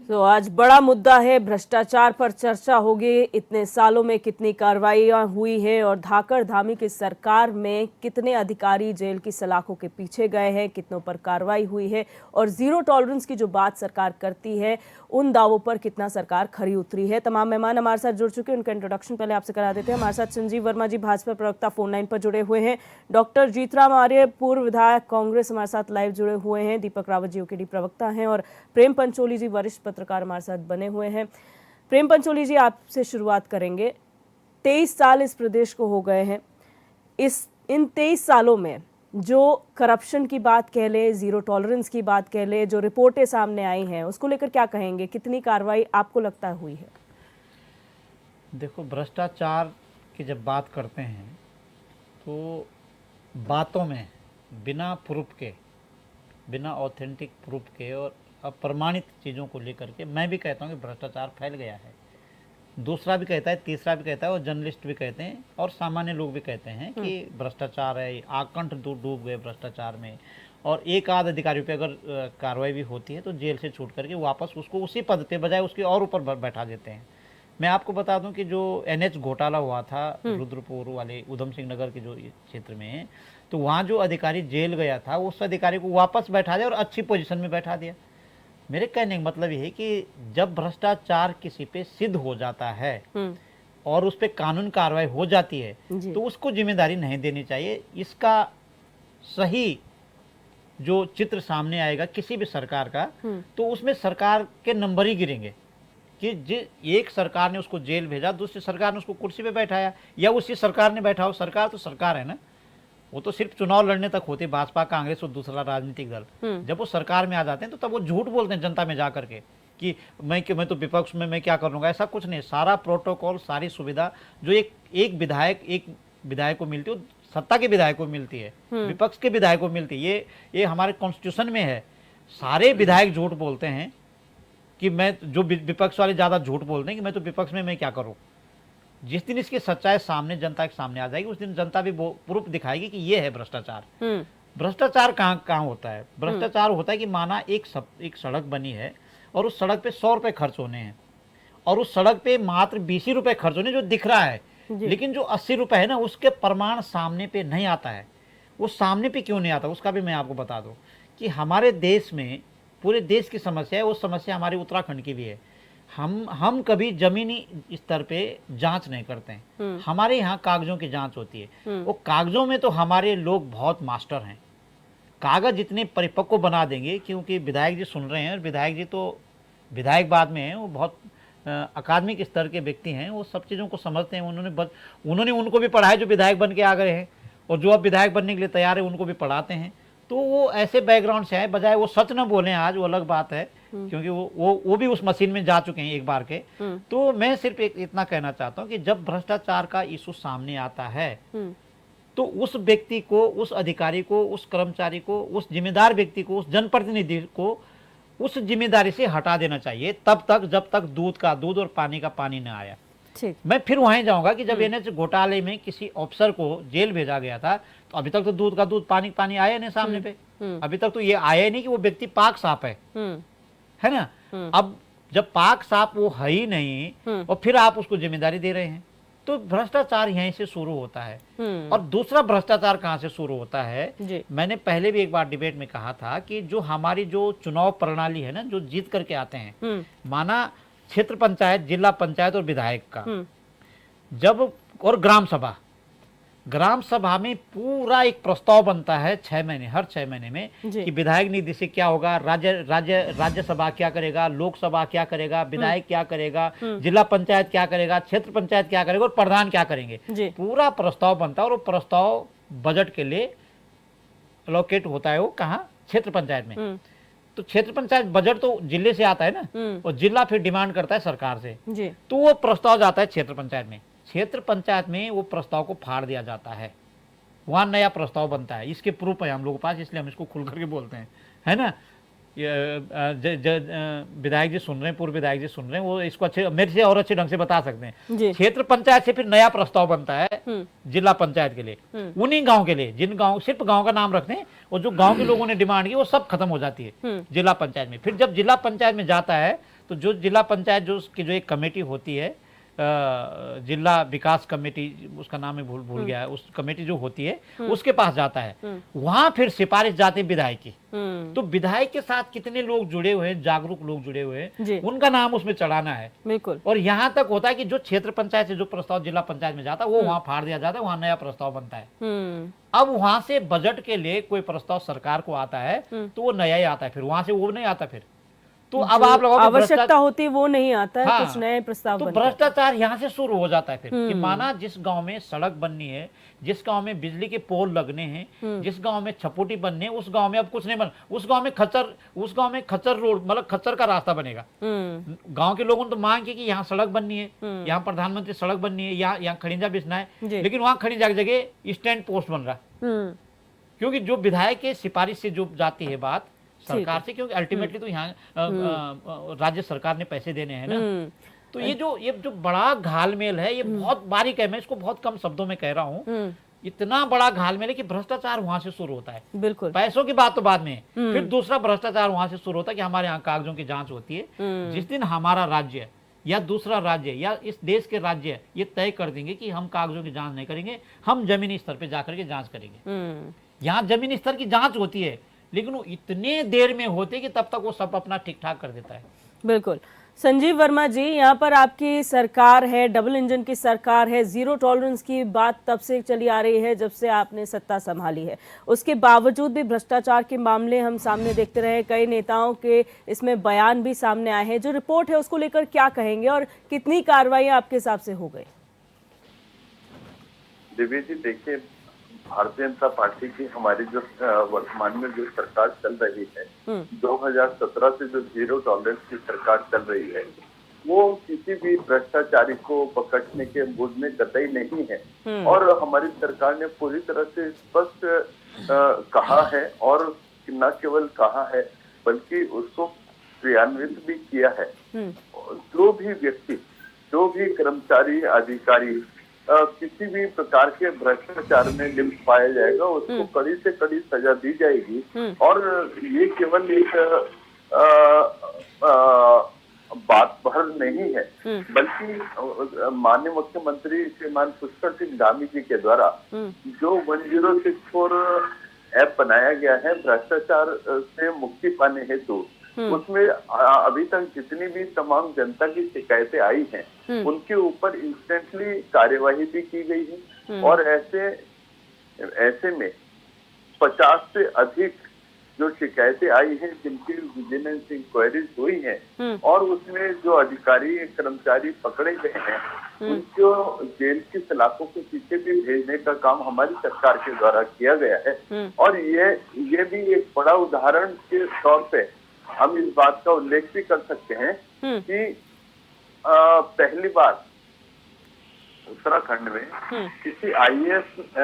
तो आज बड़ा मुद्दा है, भ्रष्टाचार पर चर्चा होगी। इतने सालों में कितनी कार्रवाइयां हुई है और धाकड़ धामी की सरकार में कितने अधिकारी जेल की सलाखों के पीछे गए हैं, कितनों पर कार्रवाई हुई है और जीरो टॉलरेंस की जो बात सरकार करती है उन दावों पर कितना सरकार खरी उतरी है। तमाम मेहमान हमारे साथ जुड़ चुके हैं, उनका इंट्रोडक्शन पहले आपसे करा देते हैं। हमारे साथ संजीव वर्मा जी, भाजपा प्रवक्ता, फोन लाइन पर जुड़े हुए हैं। डॉक्टर जीतराम आर्य, पूर्व विधायक कांग्रेस, हमारे साथ लाइव जुड़े हुए हैं। दीपक रावत जी, ओकेडी प्रवक्ता हैं और प्रेम पंचोली जी, वरिष्ठ पत्रकार, हमारे साथ बने हुए हैं। प्रेम पंचोली जी, आपसे शुरुआत करेंगे। 23 साल इस प्रदेश को हो गए हैं। इन 23 सालों में जो करप्शन की बात कह ले, जीरो टॉलरेंस की बात कह ले, जो रिपोर्टें सामने आई हैं, उसको लेकर क्या कहेंगे? कितनी कार्रवाई आपको लगता हुई है? देखो, भ्रष्टाचार की जब बात करते हैं तो बातों में बिना प्रूफ के, बिना ऑथेंटिक प्रूफ के और अप्रमाणित चीज़ों को लेकर के मैं भी कहता हूँ कि भ्रष्टाचार फैल गया है। दूसरा भी कहता है, तीसरा भी कहता है और जर्नलिस्ट भी कहते हैं और सामान्य लोग भी कहते हैं कि भ्रष्टाचार है, आकंठ डूब गए भ्रष्टाचार में। और एक आध अधिकारियों पे अगर कार्रवाई भी होती है तो जेल से छूट करके वापस उसको उसी पद पे बजाय उसके और ऊपर बैठा देते हैं। मैं आपको बता दूं कि जो एनएच घोटाला हुआ था रुद्रपुर वाले उधम सिंह नगर के जो क्षेत्र में, तो वहाँ जो अधिकारी जेल गया था उस अधिकारी को वापस बैठा दिया और अच्छी पोजीशन में बैठा दिया। मेरे कहने का मतलब ये है कि जब भ्रष्टाचार किसी पे सिद्ध हो जाता है और उस पर कानून कार्रवाई हो जाती है तो उसको जिम्मेदारी नहीं देनी चाहिए। इसका सही जो चित्र सामने आएगा किसी भी सरकार का, तो उसमें सरकार के नंबर ही गिरेंगे कि एक सरकार ने उसको जेल भेजा, दूसरी सरकार ने उसको कुर्सी पे बैठाया, या उसी सरकार ने बैठा हो। सरकार तो सरकार है ना, वो तो सिर्फ चुनाव लड़ने तक होते, भाजपा, कांग्रेस और दूसरा राजनीतिक दल। जब वो सरकार में आ जाते हैं तो तब वो झूठ बोलते हैं जनता में जा करके कि मैं तो विपक्ष में मैं क्या कर लूंगा। ऐसा कुछ नहीं। सारा प्रोटोकॉल, सारी सुविधा जो एक विधायक को मिलती है, सत्ता के विधायक को मिलती है, विपक्ष के विधायक को मिलती है। ये हमारे कॉन्स्टिट्यूशन में है। सारे विधायक झूठ बोलते हैं कि मैं, जो विपक्ष वाले ज्यादा झूठ बोलते हैं कि मैं तो विपक्ष में मैं क्या करूं। जिस दिन इसकी सच्चाई सामने, जनता के सामने आ जाएगी, उस दिन जनता भी प्रूफ दिखाएगी कि ये है भ्रष्टाचार। भ्रष्टाचार कहाँ होता है? भ्रष्टाचार होता है कि माना एक सड़क बनी है और उस सड़क पे 100 रुपए खर्च होने हैं और उस सड़क पे मात्र 20 ही रुपए खर्च होने जो दिख रहा है, लेकिन जो 80 रुपए है ना, उसके प्रमाण सामने पे नहीं आता है। वो सामने पे क्यों नहीं आता, उसका भी मैं आपको बता दूं कि हमारे देश में, पूरे देश की समस्या है, वो समस्या हमारे उत्तराखंड की भी है। हम कभी जमीनी स्तर पे जांच नहीं करते हैं। हमारे यहाँ कागजों की जांच होती है। वो कागजों में तो हमारे लोग बहुत मास्टर हैं। कागज इतने परिपक्व बना देंगे, क्योंकि विधायक जी सुन रहे हैं और विधायक जी तो विधायक बाद में हैं, वो बहुत अकादमिक स्तर के व्यक्ति हैं, वो सब चीज़ों को समझते हैं। उन्होंने उनको भी पढ़ा है जो विधायक बन के आ गए हैं, और जो अब विधायक बनने के लिए तैयार है उनको भी पढ़ाते हैं। तो वो ऐसे बैकग्राउंड से आए, बजाय वो सच न बोलें आज, वो अलग बात है, क्योंकि वो भी उस मशीन में जा चुके हैं एक बार के। तो मैं सिर्फ इतना कहना चाहता हूँ कि जब भ्रष्टाचार का इशू सामने आता है तो उस व्यक्ति को, उस अधिकारी को, उस कर्मचारी को, उस जिम्मेदार व्यक्ति को, उस जनप्रतिनिधि को उस जिम्मेदारी से हटा देना चाहिए, तब तक जब तक दूध का दूध और पानी का पानी न आया। मैं फिर वहीं जाऊंगा कि जब एनएच घोटाले में किसी अफसर को जेल भेजा गया था, तो अभी तक तो दूध का दूध पानी पानी आया नहीं सामने पे। अभी तक तो ये आया नहीं कि वो व्यक्ति पाक साफ है ना। अब जब पाक साफ वो है ही नहीं और फिर आप उसको जिम्मेदारी दे रहे हैं, तो भ्रष्टाचार यहीं से शुरू होता है। और दूसरा भ्रष्टाचार कहां से शुरू होता है? मैंने पहले भी एक बार डिबेट में कहा था कि जो हमारी जो चुनाव प्रणाली है ना, जो जीत करके आते हैं, माना क्षेत्र पंचायत, जिला पंचायत और विधायक का, जब, और ग्राम सभा में पूरा एक प्रस्ताव बनता है 6 महीने, हर 6 महीने में, कि विधायक निधि से क्या होगा, राज्यसभा क्या करेगा, लोकसभा क्या करेगा, विधायक क्या करेगा, जिला पंचायत क्या करेगा, क्षेत्र पंचायत क्या करेगा और प्रधान क्या करेंगे। पूरा प्रस्ताव बनता है और वो प्रस्ताव बजट के लिए एलोकेट होता है। वो कहाँ? क्षेत्र पंचायत में। तो क्षेत्र पंचायत बजट तो जिले से आता है ना, और जिला फिर डिमांड करता है सरकार से, तो वो प्रस्ताव जाता है क्षेत्र पंचायत में। क्षेत्र पंचायत में वो प्रस्ताव को फाड़ दिया जाता है, वहां नया प्रस्ताव बनता है। इसके प्रूफ है हम लोगों के पास, इसलिए हम इसको खुल करके बोलते हैं, है ना। विधायक जी सुन रहे हैं, पूर्व विधायक जी सुन रहे हैं, वो इसको अच्छे, मेरे से और अच्छे ढंग से बता सकते हैं। क्षेत्र पंचायत से फिर नया प्रस्ताव बनता है जिला पंचायत के लिए, उन्हीं गांव के लिए, जिन गांव, सिर्फ गांव का नाम रखते हैं, और जो गांव के लोगों ने डिमांड की वो सब खत्म हो जाती है जिला पंचायत में। फिर जब जिला पंचायत में जाता है तो जो जिला पंचायत जो उसकी जो एक कमेटी होती है, जिला विकास कमेटी, उसका नाम है भूल भूल गया है, उस कमेटी जो होती है उसके पास जाता है, वहां फिर सिफारिश जाती है विधायक की। तो विधायक के साथ कितने लोग जुड़े हुए हैं, जागरूक लोग जुड़े हुए हैं, उनका नाम उसमें चढ़ाना है। बिल्कुल। और यहाँ तक होता है कि जो क्षेत्र पंचायत से जो प्रस्ताव जिला पंचायत में जाता है वो वहां फाड़ दिया जाता है, वहां नया प्रस्ताव बनता है। अब वहां से बजट के लिए कोई प्रस्ताव सरकार को आता है तो वो नया ही आता है, फिर वहां से वो नहीं आता। फिर तो अब आप लोगों आवश्यकता होती है वो नहीं आता है, हाँ, कुछ नए प्रस्ताव तो बनते हैं। भ्रष्टाचार यहाँ से शुरू हो जाता है फिर कि माना जिस गांव में सड़क बननी है, जिस गांव में बिजली के पोल लगने हैं, जिस गांव में छपोटी बनने है, उस गांव में अब कुछ नहीं बन, उस गांव में खच्चर रोड, मतलब खच्चर का रास्ता बनेगा। गांव के लोगों ने तो मांग की कि यहाँ सड़क बननी है, यहाँ प्रधानमंत्री सड़क बननी है, यहाँ खड़िंजा बिछना है, लेकिन वहां खड़िंजा की जगह स्टैंड पोस्ट बन रहा है। क्योंकि जो विधायक के सिफारिश से जो जाती है बात सरकार से, क्योंकि अल्टीमेटली तो यहाँ राज्य सरकार ने पैसे देने हैं ना। तो ये जो बड़ा घालमेल है, ये बहुत बारीक है, मैं इसको बहुत कम शब्दों में कह रहा हूँ। इतना बड़ा घालमेल है कि भ्रष्टाचार वहां से शुरू होता है। बिल्कुल, पैसों की बात तो बाद में, फिर दूसरा भ्रष्टाचार वहां से शुरू होता है कि हमारे यहाँ कागजों की जांच होती है। जिस दिन हमारा राज्य या दूसरा राज्य या इस देश के राज्य ये तय कर देंगे कि हम कागजों की जांच नहीं करेंगे, हम जमीनी स्तर पे जाकर के जांच करेंगे। यहाँ जमीनी स्तर की जांच होती है, लेकिन वो इतने देर में होते कि तब तक वो सब अपना ठीक ठाक कर देता है। बिल्कुल। संजीव वर्मा जी, यहाँ पर आपकी सरकार है, डबल इंजन की सरकार है, जीरो टॉलरेंस की बात तब से चली आ रही है जब से आपने सत्ता संभाली है। उसके बावजूद भी भ्रष्टाचार के मामले हम सामने देखते रहे, कई नेताओं के इसमें बयान भी सामने आए हैं। जो रिपोर्ट है उसको लेकर क्या कहेंगे और कितनी कार्रवाई आपके हिसाब से हो गई? दिव्या जी, देखिए, भारतीय जनता पार्टी की हमारी जो वर्तमान में जो सरकार चल रही है, 2017 से जो जीरो टॉलरेंस की सरकार चल रही है, वो किसी भी भ्रष्टाचारी को पकड़ने के मूड में कतई नहीं है। और हमारी सरकार ने पूरी तरह से स्पष्ट कहा है, और न केवल कहा है बल्कि उसको क्रियान्वित भी किया है। जो भी व्यक्ति, जो भी कर्मचारी, अधिकारी किसी भी प्रकार के भ्रष्टाचार में लिप्त पाया जाएगा, उसको कड़ी से कड़ी सजा दी जाएगी। और ये केवल एक बात भर नहीं है, बल्कि माननीय मुख्यमंत्री श्रीमान पुष्कर सिंह धामी जी के द्वारा जो 1064 ऐप बनाया गया है भ्रष्टाचार से मुक्ति पाने हेतु, उसमें अभी तक जितनी भी तमाम जनता की शिकायतें आई हैं, उनके ऊपर इंस्टेंटली कार्यवाही भी की गई है। और ऐसे में 50 से अधिक जो शिकायतें आई हैं, जिनकी विजिलेंस इंक्वायरीज हुई हैं, और उसमें जो अधिकारी कर्मचारी पकड़े गए हैं, उनको जेल की सलाखों के पीछे भी भेजने का काम हमारी सरकार के द्वारा किया गया है। और ये भी एक बड़ा उदाहरण के तौर पे हम इस बात का उल्लेख भी कर सकते हैं कि पहली बार उत्तराखंड में किसी आईएएस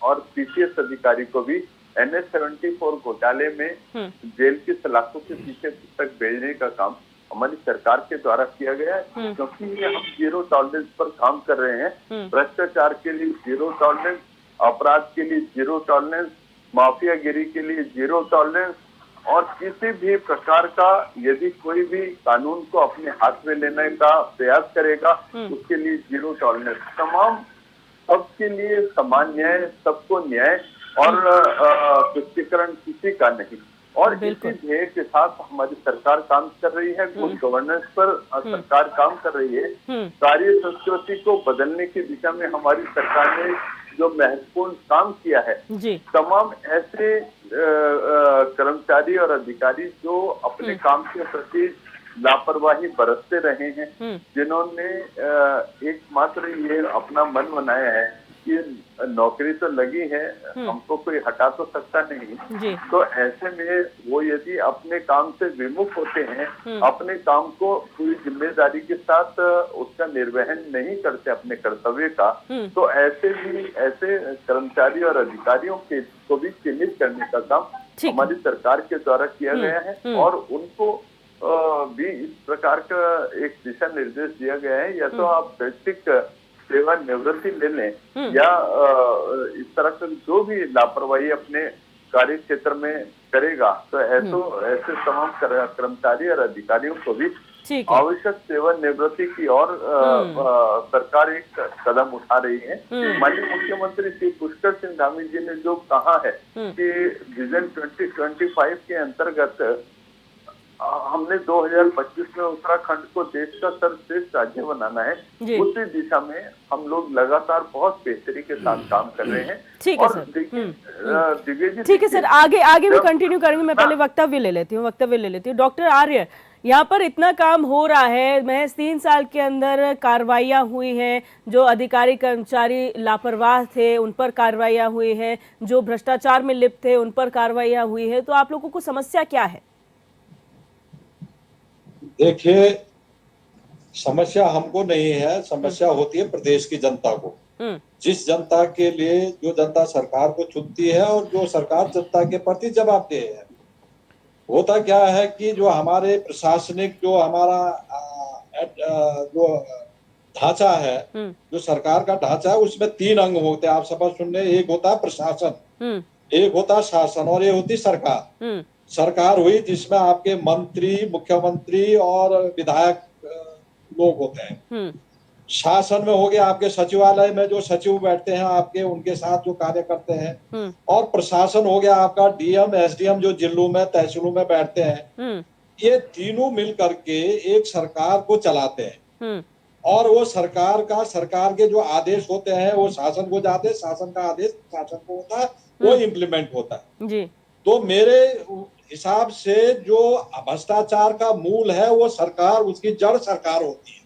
और पीसीएस अधिकारी को भी NH-74 घोटाले में जेल की सलाखों के पीछे तक भेजने का काम हमारी सरकार के द्वारा किया गया है। क्योंकि ये हम जीरो टॉलरेंस पर काम कर रहे हैं। भ्रष्टाचार के लिए जीरो टॉलरेंस, अपराध के लिए जीरो टॉलरेंस, माफियागिरी के लिए जीरो टॉलरेंस, और किसी भी प्रकार का यदि कोई भी कानून को अपने हाथ में लेने का प्रयास करेगा, उसके लिए जीरो टॉलरेंस। तमाम सबके लिए समान न्याय, सबको न्याय, और तुष्टीकरण किसी का नहीं। और इसी ध्येय के साथ हमारी सरकार काम कर रही है। गुड गवर्नेंस पर सरकार काम कर रही है। कार्य संस्कृति को बदलने की दिशा में हमारी सरकार ने जो महत्वपूर्ण काम किया है, तमाम ऐसे कर्मचारी और अधिकारी जो अपने काम के प्रति लापरवाही बरतते रहे हैं, जिन्होंने एकमात्र ये अपना मन बनाया है कि नौकरी तो लगी है, हमको कोई हटा तो सकता नहीं। तो ऐसे में वो यदि अपने काम से विमुख होते हैं, अपने काम को पूरी जिम्मेदारी के साथ उसका निर्वहन नहीं करते अपने कर्तव्य का, तो ऐसे कर्मचारी और अधिकारियों को भी चिन्हित करने का काम हमारी सरकार के द्वारा किया गया है। और उनको भी इस प्रकार का एक दिशा निर्देश दिया गया है, या तो आप व्यक्तिक सेवा निवृत्ति ले लें, या इस तरह से जो भी लापरवाही अपने कार्य क्षेत्र में करेगा तो ऐसे तमाम कर्मचारी और अधिकारियों को भी ठीक है। आवश्यक सेवानिवृत्ति की ओर सरकार एक कदम उठा रही है। माननीय मुख्यमंत्री श्री पुष्कर सिंह धामी जी ने जो कहा है कि विजन 2025 के अंतर्गत हमने 2025 में उत्तराखंड को देश का सर्वश्रेष्ठ राज्य बनाना है, उसी दिशा में हम लोग लगातार बहुत बेहतरी के साथ काम कर रहे हैं। ठीक है और सर। दिव्य जी, ठीक है सर, आगे भी कंटिन्यू करेंगे। मैं पहले वक्तव्य ले लेती हूँ। डॉक्टर आर्य, यहाँ पर इतना काम हो रहा है, महज 3 साल के अंदर कार्रवाइयाँ हुई हैं, जो अधिकारी कर्मचारी लापरवाह थे उन पर कार्रवाइयाँ हुई हैं, जो भ्रष्टाचार में लिप्त थे उन पर कार्रवाइयाँ हुई है, तो आप लोगों को समस्या क्या है? देखिए, समस्या हमको नहीं है, समस्या होती है प्रदेश की जनता को। जिस जनता के लिए जो जनता सरकार को चुनती है और जो सरकार जनता के प्रति जवाबदेह है। होता क्या है कि जो हमारे प्रशासनिक जो हमारा जो ढांचा है, जो सरकार का ढांचा है, उसमें 3 अंग होते हैं। आप सब सुन रहे, एक होता है प्रशासन, एक होता है शासन और ये होती सरकार। सरकार हुई जिसमें आपके मंत्री, मुख्यमंत्री और विधायक लोग होते हैं। शासन में हो गया आपके सचिवालय में जो सचिव बैठते हैं आपके, उनके साथ जो कार्य करते हैं। और प्रशासन हो गया आपका डीएम, एसडीएम जो जिलों में तहसीलों में बैठते हैं। ये तीनों मिल करके एक सरकार को चलाते हैं। और वो सरकार के जो आदेश होते हैं वो शासन को जाते हैं, शासन का आदेश शासन को होता है, वो इम्प्लीमेंट होता है जी। तो मेरे हिसाब से जो भ्रष्टाचार का मूल है वो सरकार, उसकी जड़ सरकार होती है।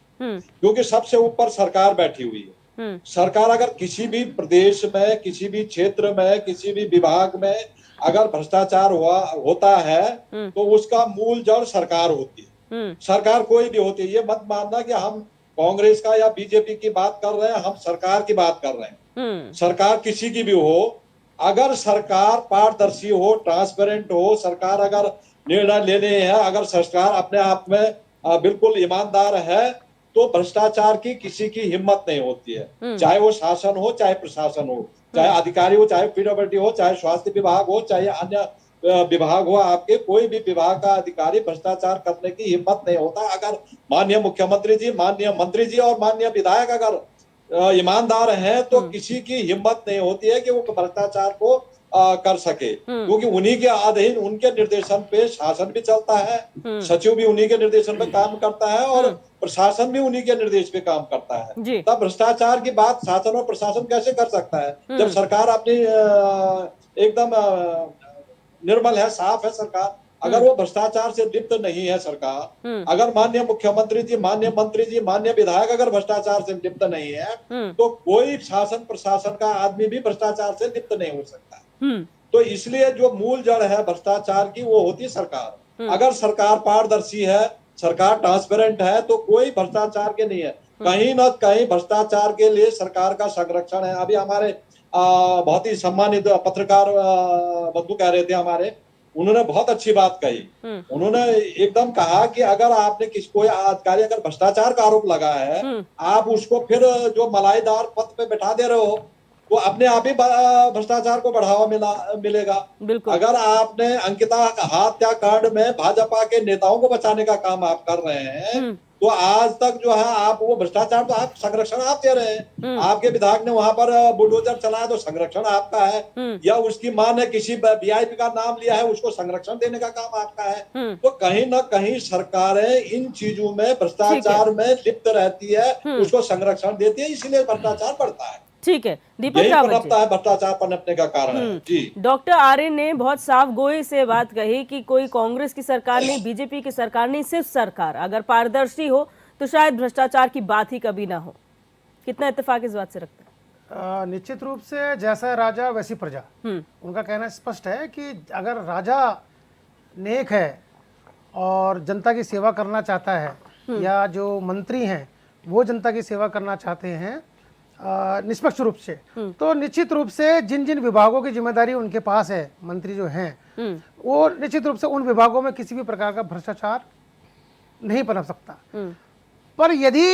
क्योंकि सबसे ऊपर सरकार बैठी हुई है। सरकार अगर किसी भी प्रदेश में, किसी भी क्षेत्र में, किसी भी विभाग में अगर भ्रष्टाचार होता है तो उसका मूल जड़ सरकार होती है। सरकार कोई भी होती है। ये मत मानना कि हम कांग्रेस का या बीजेपी की बात कर रहे हैं, हम सरकार की बात कर रहे हैं। सरकार किसी की भी हो, अगर सरकार पारदर्शी हो, ट्रांसपेरेंट हो, सरकार अगर निर्णय लेने हैं, अगर सरकार अपने आप में बिल्कुल ईमानदार है, तो भ्रष्टाचार की किसी की हिम्मत नहीं होती है। चाहे वो शासन हो, चाहे प्रशासन हो, चाहे अधिकारी हो, चाहे पीडब्ल्यूडी हो, चाहे स्वास्थ्य विभाग हो, चाहे अन्य विभाग हो, आपके कोई भी विभाग का अधिकारी भ्रष्टाचार करने की हिम्मत नहीं होता। अगर माननीय मुख्यमंत्री जी, माननीय मंत्री जी और माननीय विधायक अगर ईमानदार हैं तो किसी की हिम्मत नहीं होती है कि वो भ्रष्टाचार को कर सके। क्योंकि उन्हीं के अधीन, उनके निर्देशन पे शासन भी चलता है, सचिव भी उन्हीं के निर्देशन पे काम करता है और प्रशासन भी उन्हीं के निर्देश पे काम करता है। तब भ्रष्टाचार की बात शासन और प्रशासन कैसे कर सकता है जब सरकार अपनी एकदम निर्मल है, साफ है सरकार। अगर वो भ्रष्टाचार से लिप्त नहीं है सरकार, अगर माननीय मुख्यमंत्री जी, माननीय मंत्री जी, माननीय विधायक अगर भ्रष्टाचार से लिप्त नहीं है तो कोई शासन प्रशासन का आदमी भी भ्रष्टाचार से लिप्त नहीं हो सकता। तो इसलिए जो मूल जड़ है भ्रष्टाचार की वो होती है सरकार। अगर सरकार पारदर्शी है, सरकार ट्रांसपेरेंट है, तो कोई भ्रष्टाचार के नहीं है। कहीं ना कहीं भ्रष्टाचार के लिए सरकार का संरक्षण है। अभी हमारे बहुत ही सम्मानित पत्रकार बंधु कह रहे थे हमारे, उन्होंने बहुत अच्छी बात कही। उन्होंने एकदम कहा कि अगर आपने कोई अधिकारी अगर भ्रष्टाचार का आरोप लगाया है, आप उसको फिर जो मलाईदार पद पे बैठा दे रहे हो, वो अपने आप ही भ्रष्टाचार को बढ़ावा मिलेगा। अगर आपने अंकिता हत्याकांड में भाजपा के नेताओं को बचाने का काम आप कर रहे हैं तो आज तक जो है आप वो भ्रष्टाचार तो आप संरक्षण आप दे रहे हैं। आपके विधायक ने वहां पर बुलडोजर चलाया तो संरक्षण आपका है, या उसकी मां ने किसी वीआईपी का नाम लिया है उसको संरक्षण देने का काम आपका है। तो कहीं ना कहीं सरकारें इन चीजों में भ्रष्टाचार में लिप्त रहती है, उसको संरक्षण देती है, इसीलिए भ्रष्टाचार बढ़ता है। ठीक है, दीपक रावत जी, भ्रष्टाचार पनपने का कारण है जी। डॉक्टर आर्य ने बहुत साफ गोई से बात कही कि कोई कांग्रेस की सरकार नहीं, बीजेपी की सरकार नहीं, सिर्फ सरकार अगर पारदर्शी हो तो शायद भ्रष्टाचार की बात ही कभी ना हो। कितना इत्तेफाक इस बात से रखते हैं? निश्चित रूप से जैसा राजा वैसी प्रजा। उनका कहना स्पष्ट है कि अगर राजा नेक है और जनता की सेवा करना चाहता है, या जो मंत्री हैं वो जनता की सेवा करना चाहते हैं निष्पक्ष रूप से, तो निश्चित रूप से जिन जिन विभागों की जिम्मेदारी उनके पास है, मंत्री जो हैं, वो निश्चित रूप से उन विभागों में किसी भी प्रकार का भ्रष्टाचार नहीं पनप सकता। पर यदि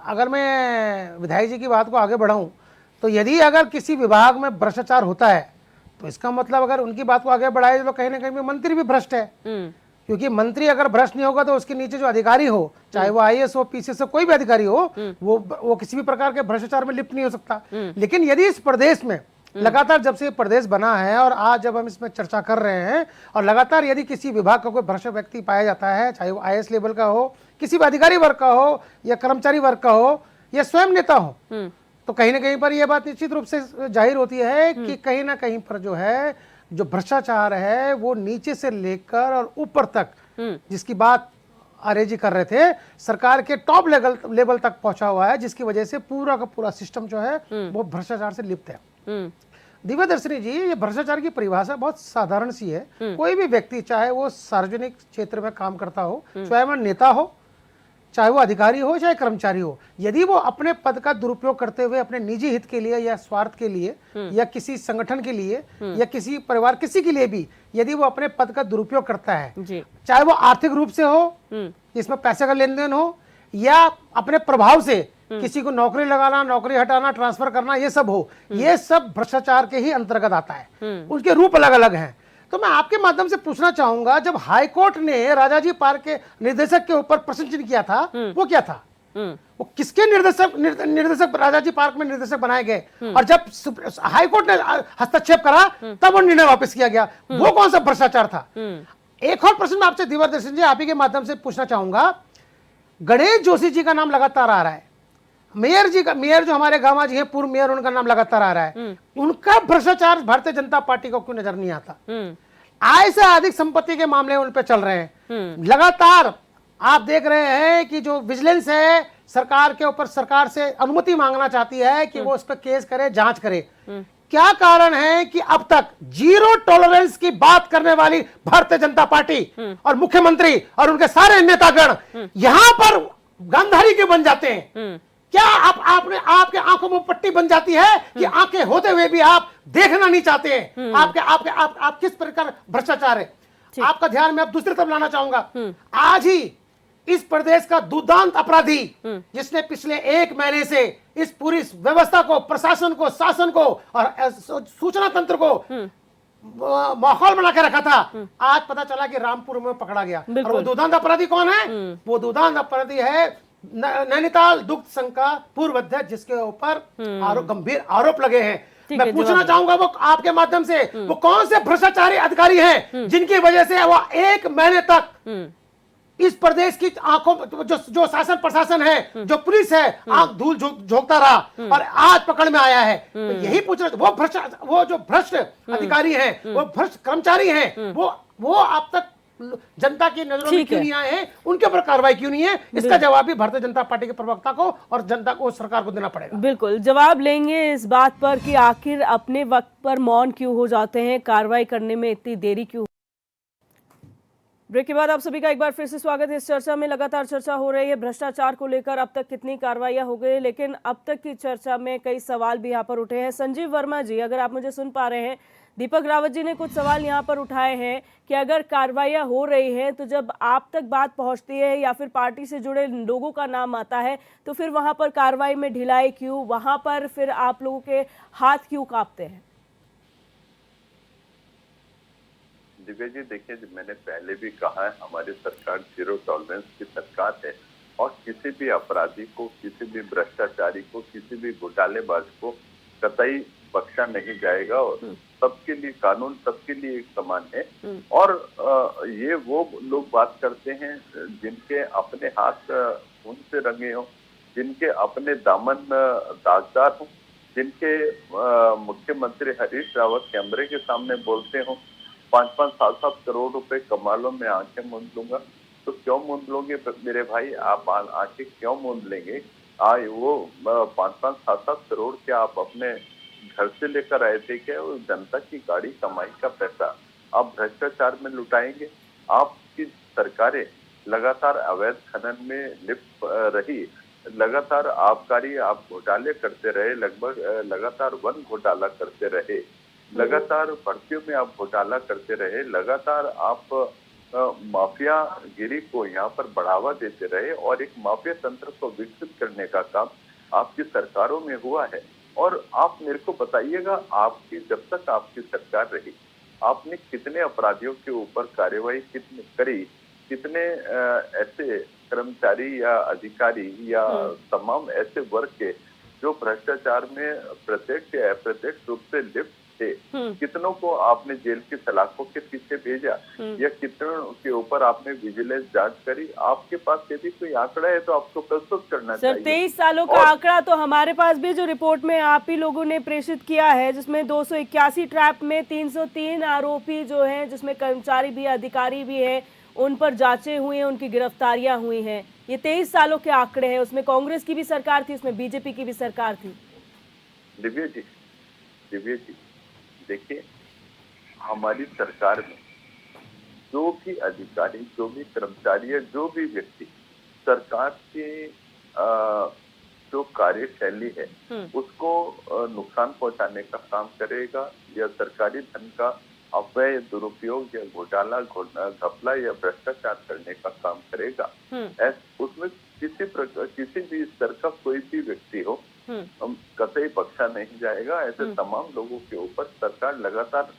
अगर मैं विधायक जी की बात को आगे बढ़ाऊं तो यदि अगर किसी विभाग में भ्रष्टाचार होता है तो इसका मतलब अगर उनकी बात को आगे बढ़ाए तो कहीं ना कहीं मंत्री भी भ्रष्ट है, क्योंकि मंत्री अगर भ्रष्ट नहीं होगा तो उसके नीचे जो अधिकारी हो, चाहे वो आईएएस हो, पीसीएस हो, कोई भी अधिकारी हो, वो किसी भी प्रकार के भ्रष्टाचार में लिप्त नहीं हो सकता। लेकिन यदि इस प्रदेश में लगातार जब से ये प्रदेश बना है और आज जब हम इसमें चर्चा कर रहे हैं और लगातार यदि किसी विभाग का कोई भ्रष्ट व्यक्ति पाया जाता है, चाहे वो आईएएस लेवल का हो, किसी भी अधिकारी वर्ग का हो या कर्मचारी वर्ग का हो या स्वयं नेता हो, तो कहीं ना कहीं पर यह बात निश्चित रूप से जाहिर होती है कि कहीं ना कहीं पर जो है जो भ्रष्टाचार है वो नीचे से लेकर और ऊपर तक, जिसकी बात आर्य जी कर रहे थे, सरकार के टॉप लेवल तक पहुंचा हुआ है, जिसकी वजह से पूरा का पूरा सिस्टम जो है वो भ्रष्टाचार से लिप्त है। दिव्यदर्शनी जी, ये भ्रष्टाचार की परिभाषा बहुत साधारण सी है। कोई भी व्यक्ति, चाहे वो सार्वजनिक क्षेत्र में काम करता हो, चाहे वो नेता हो, चाहे वो अधिकारी हो, चाहे कर्मचारी हो, यदि वो अपने पद का दुरुपयोग करते हुए अपने निजी हित के लिए या स्वार्थ के लिए या किसी संगठन के लिए या किसी परिवार, किसी के लिए भी यदि वो अपने पद का दुरुपयोग करता है, चाहे वो आर्थिक रूप से हो, इसमें पैसे का लेन देन हो, या अपने प्रभाव से किसी को नौकरी लगाना, नौकरी हटाना, ट्रांसफर करना, ये सब हो, ये सब भ्रष्टाचार के ही अंतर्गत आता है। उनके रूप अलग अलग हैं। तो मैं आपके माध्यम से पूछना चाहूंगा, जब हाईकोर्ट ने राजाजी पार्क के निर्देशक के ऊपर प्रश्न चिन्ह किया था, वो क्या था? वो किसके निर्देशक राजाजी पार्क में निर्देशक बनाए गए, और जब हाईकोर्ट ने हस्तक्षेप करा तब वो निर्णय वापस किया गया, वो कौन सा भ्रष्टाचार था? एक और प्रश्न मैं आपसे दिव्यदर्शन जी आप ही के माध्यम से पूछना चाहूंगा। गणेश जोशी जी का नाम लगातार आ रहा है, मेयर जी का, मेयर जो हमारे गामा जी हैं, पूर्व मेयर, उनका नाम लगातार आ रहा है। उनका भ्रष्टाचार भारतीय जनता पार्टी को क्यों नजर नहीं आता? आय से अधिक संपत्ति के मामले उन पे चल रहे हैं। लगातार आप देख रहे हैं कि जो विजिलेंस है सरकार के ऊपर, सरकार से अनुमति मांगना चाहती है कि वो उस पर केस करे, जांच करे। क्या कारण है कि अब तक जीरो टॉलरेंस की बात करने वाली भारतीय जनता पार्टी और मुख्यमंत्री और उनके सारे नेतागण यहां पर गांधारी के बन जाते हैं? क्या आपने, आपके आंखों में पट्टी बन जाती है कि आंखें होते हुए भी आप देखना नहीं चाहते हैं आप किस प्रकार भ्रष्टाचार है? आपका ध्यान मैं अब दूसरी तरफ लाना चाहूंगा। आज ही इस प्रदेश का दुर्दांत अपराधी, जिसने पिछले 1 महीने से इस पूरी व्यवस्था को, प्रशासन को, शासन को और सूचना तंत्र को माहौल बना के रखा था, आज पता चला कि रामपुर में पकड़ा गया। और वो दुर्दांत अपराधी कौन है? वो दुर्दांत अपराधी है नैनीताल दुग्ध संघ का पूर्व अध्यक्ष, जिसके ऊपर गंभीर आरोप लगे हैं। मैं पूछना चाहूंगा वो आपके माध्यम से, वो कौन से भ्रष्टाचारी अधिकारी हैं जिनकी वजह से वो 1 महीने तक इस प्रदेश की आंखों, जो शासन प्रशासन है, जो पुलिस है, आंख धूल झोंकता रहा और आज पकड़ में आया है? तो यही पूछ रहे, वो जो भ्रष्ट अधिकारी हैं, वो भ्रष्ट कर्मचारी हैं, वो अब तक जनता की नजरों में क्यों नहीं आए हैं? उनके ऊपर कार्रवाई क्यों नहीं है? इसका जवाब भी भारतीय जनता पार्टी के प्रवक्ता को और जनता को, सरकार को देना पड़ेगा। बिल्कुल जवाब लेंगे इस बात पर कि आखिर अपने वक्त पर मौन क्यों हो जाते हैं, कार्रवाई करने में इतनी देरी क्यों। ब्रेक के बाद आप सभी का एक बार फिर से स्वागत है। इस चर्चा में लगातार चर्चा हो रही है भ्रष्टाचार को लेकर, अब तक कितनी कार्रवाइयां हो गई, लेकिन अब तक की चर्चा में कई सवाल भी यहाँ पर उठे हैं। संजीव वर्मा जी, अगर आप मुझे सुन पा रहे हैं, दीपक रावत जी ने कुछ सवाल यहाँ पर उठाए हैं कि अगर कार्रवाइयां हो रही हैं तो जब आप तक बात पहुँचती है या फिर पार्टी से जुड़े लोगों का नाम आता है तो फिर वहाँ पर कार्रवाई में ढिलाई क्यों, वहाँ पर फिर आप लोगों के हाथ क्यों कांपते हैं? दिव्या जी, देखिए, मैंने पहले भी कहा है, हमारी सरकार जीरो टॉलरेंस की सरकार है और किसी भी अपराधी को, किसी भी भ्रष्टाचारी को, किसी भी घोटालेबाज को कतई बख्शा नहीं जाएगा और सबके लिए कानून, सबके लिए एक समान है। और ये वो लोग बात करते हैं जिनके अपने हाथ खून से रंगे हों, जिनके अपने दामन दागदार हों, जिनके मुख्यमंत्री हरीश रावत कैमरे के सामने बोलते हों 5-5, 7-7 करोड़ रुपए कमा लो, मैं आंखें मूंद लूंगा। तो क्यों मूंद लोगे मेरे भाई? आप आंखें क्यों मूंद लेंगे? वो 5-5, 7-7 करोड़ क्या आप अपने घर से लेकर आए थे क्या? वो जनता की गाड़ी कमाई का पैसा आप भ्रष्टाचार में लुटाएंगे? आपकी सरकारें लगातार अवैध खनन में लिप्त रही, लगातार आबकारी आप घोटाले करते रहे, लगभग लगातार वन घोटाला करते रहे, लगातार भर्तियों में आप घोटाला करते रहे, लगातार आप माफिया गिरी को यहाँ पर बढ़ावा देते रहे और एक माफिया तंत्र को विकसित करने का काम आपकी सरकारों में हुआ है। और आप मेरे को बताइएगा, आपकी जब तक आपकी सरकार रही, आपने कितने अपराधियों के ऊपर कार्यवाही कितनी करी, कितने ऐसे कर्मचारी या अधिकारी या तमाम ऐसे वर्ग के जो भ्रष्टाचार में प्रत्यक्ष या अप्रत्यक्ष रूप से लिप्त थे, कितनों को आपने जेल की सलाखों के पीछे भेजा, या कितनों के ऊपर आपने विजिलेंस जांच करी? आपके पास यदि कोई आंकड़ा है तो आपको प्रस्तुत करना सर, चाहिए। 23 सालों का आंकड़ा तो हमारे पास भी जो रिपोर्ट में आप ही लोगों ने प्रेषित किया है, जिसमें 281 ट्रैप में 303 आरोपी जो हैं, जिसमें कर्मचारी भी अधिकारी भी हैं, उन पर जांचें हुई हैं, उनकी गिरफ्तारियां हुई हैं। ये 23 सालों के आंकड़े हैं। उसमें कांग्रेस की भी सरकार थी, उसमें बीजेपी की भी सरकार थी। दिव्या जी देखिए, हमारी सरकार में जो भी अधिकारी, जो भी कर्मचारी है, जो भी व्यक्ति सरकार की जो कार्यशैली है उसको नुकसान पहुंचाने का काम करेगा, या सरकारी धन का अवैध दुरुपयोग या घोटाला, घपला या भ्रष्टाचार करने का काम करेगा, उसमें किसी भी स्तर का कोई भी व्यक्ति हो, कतई बख्शा नहीं जाएगा। ऐसे तमाम लोगों के ऊपर सरकार लगातार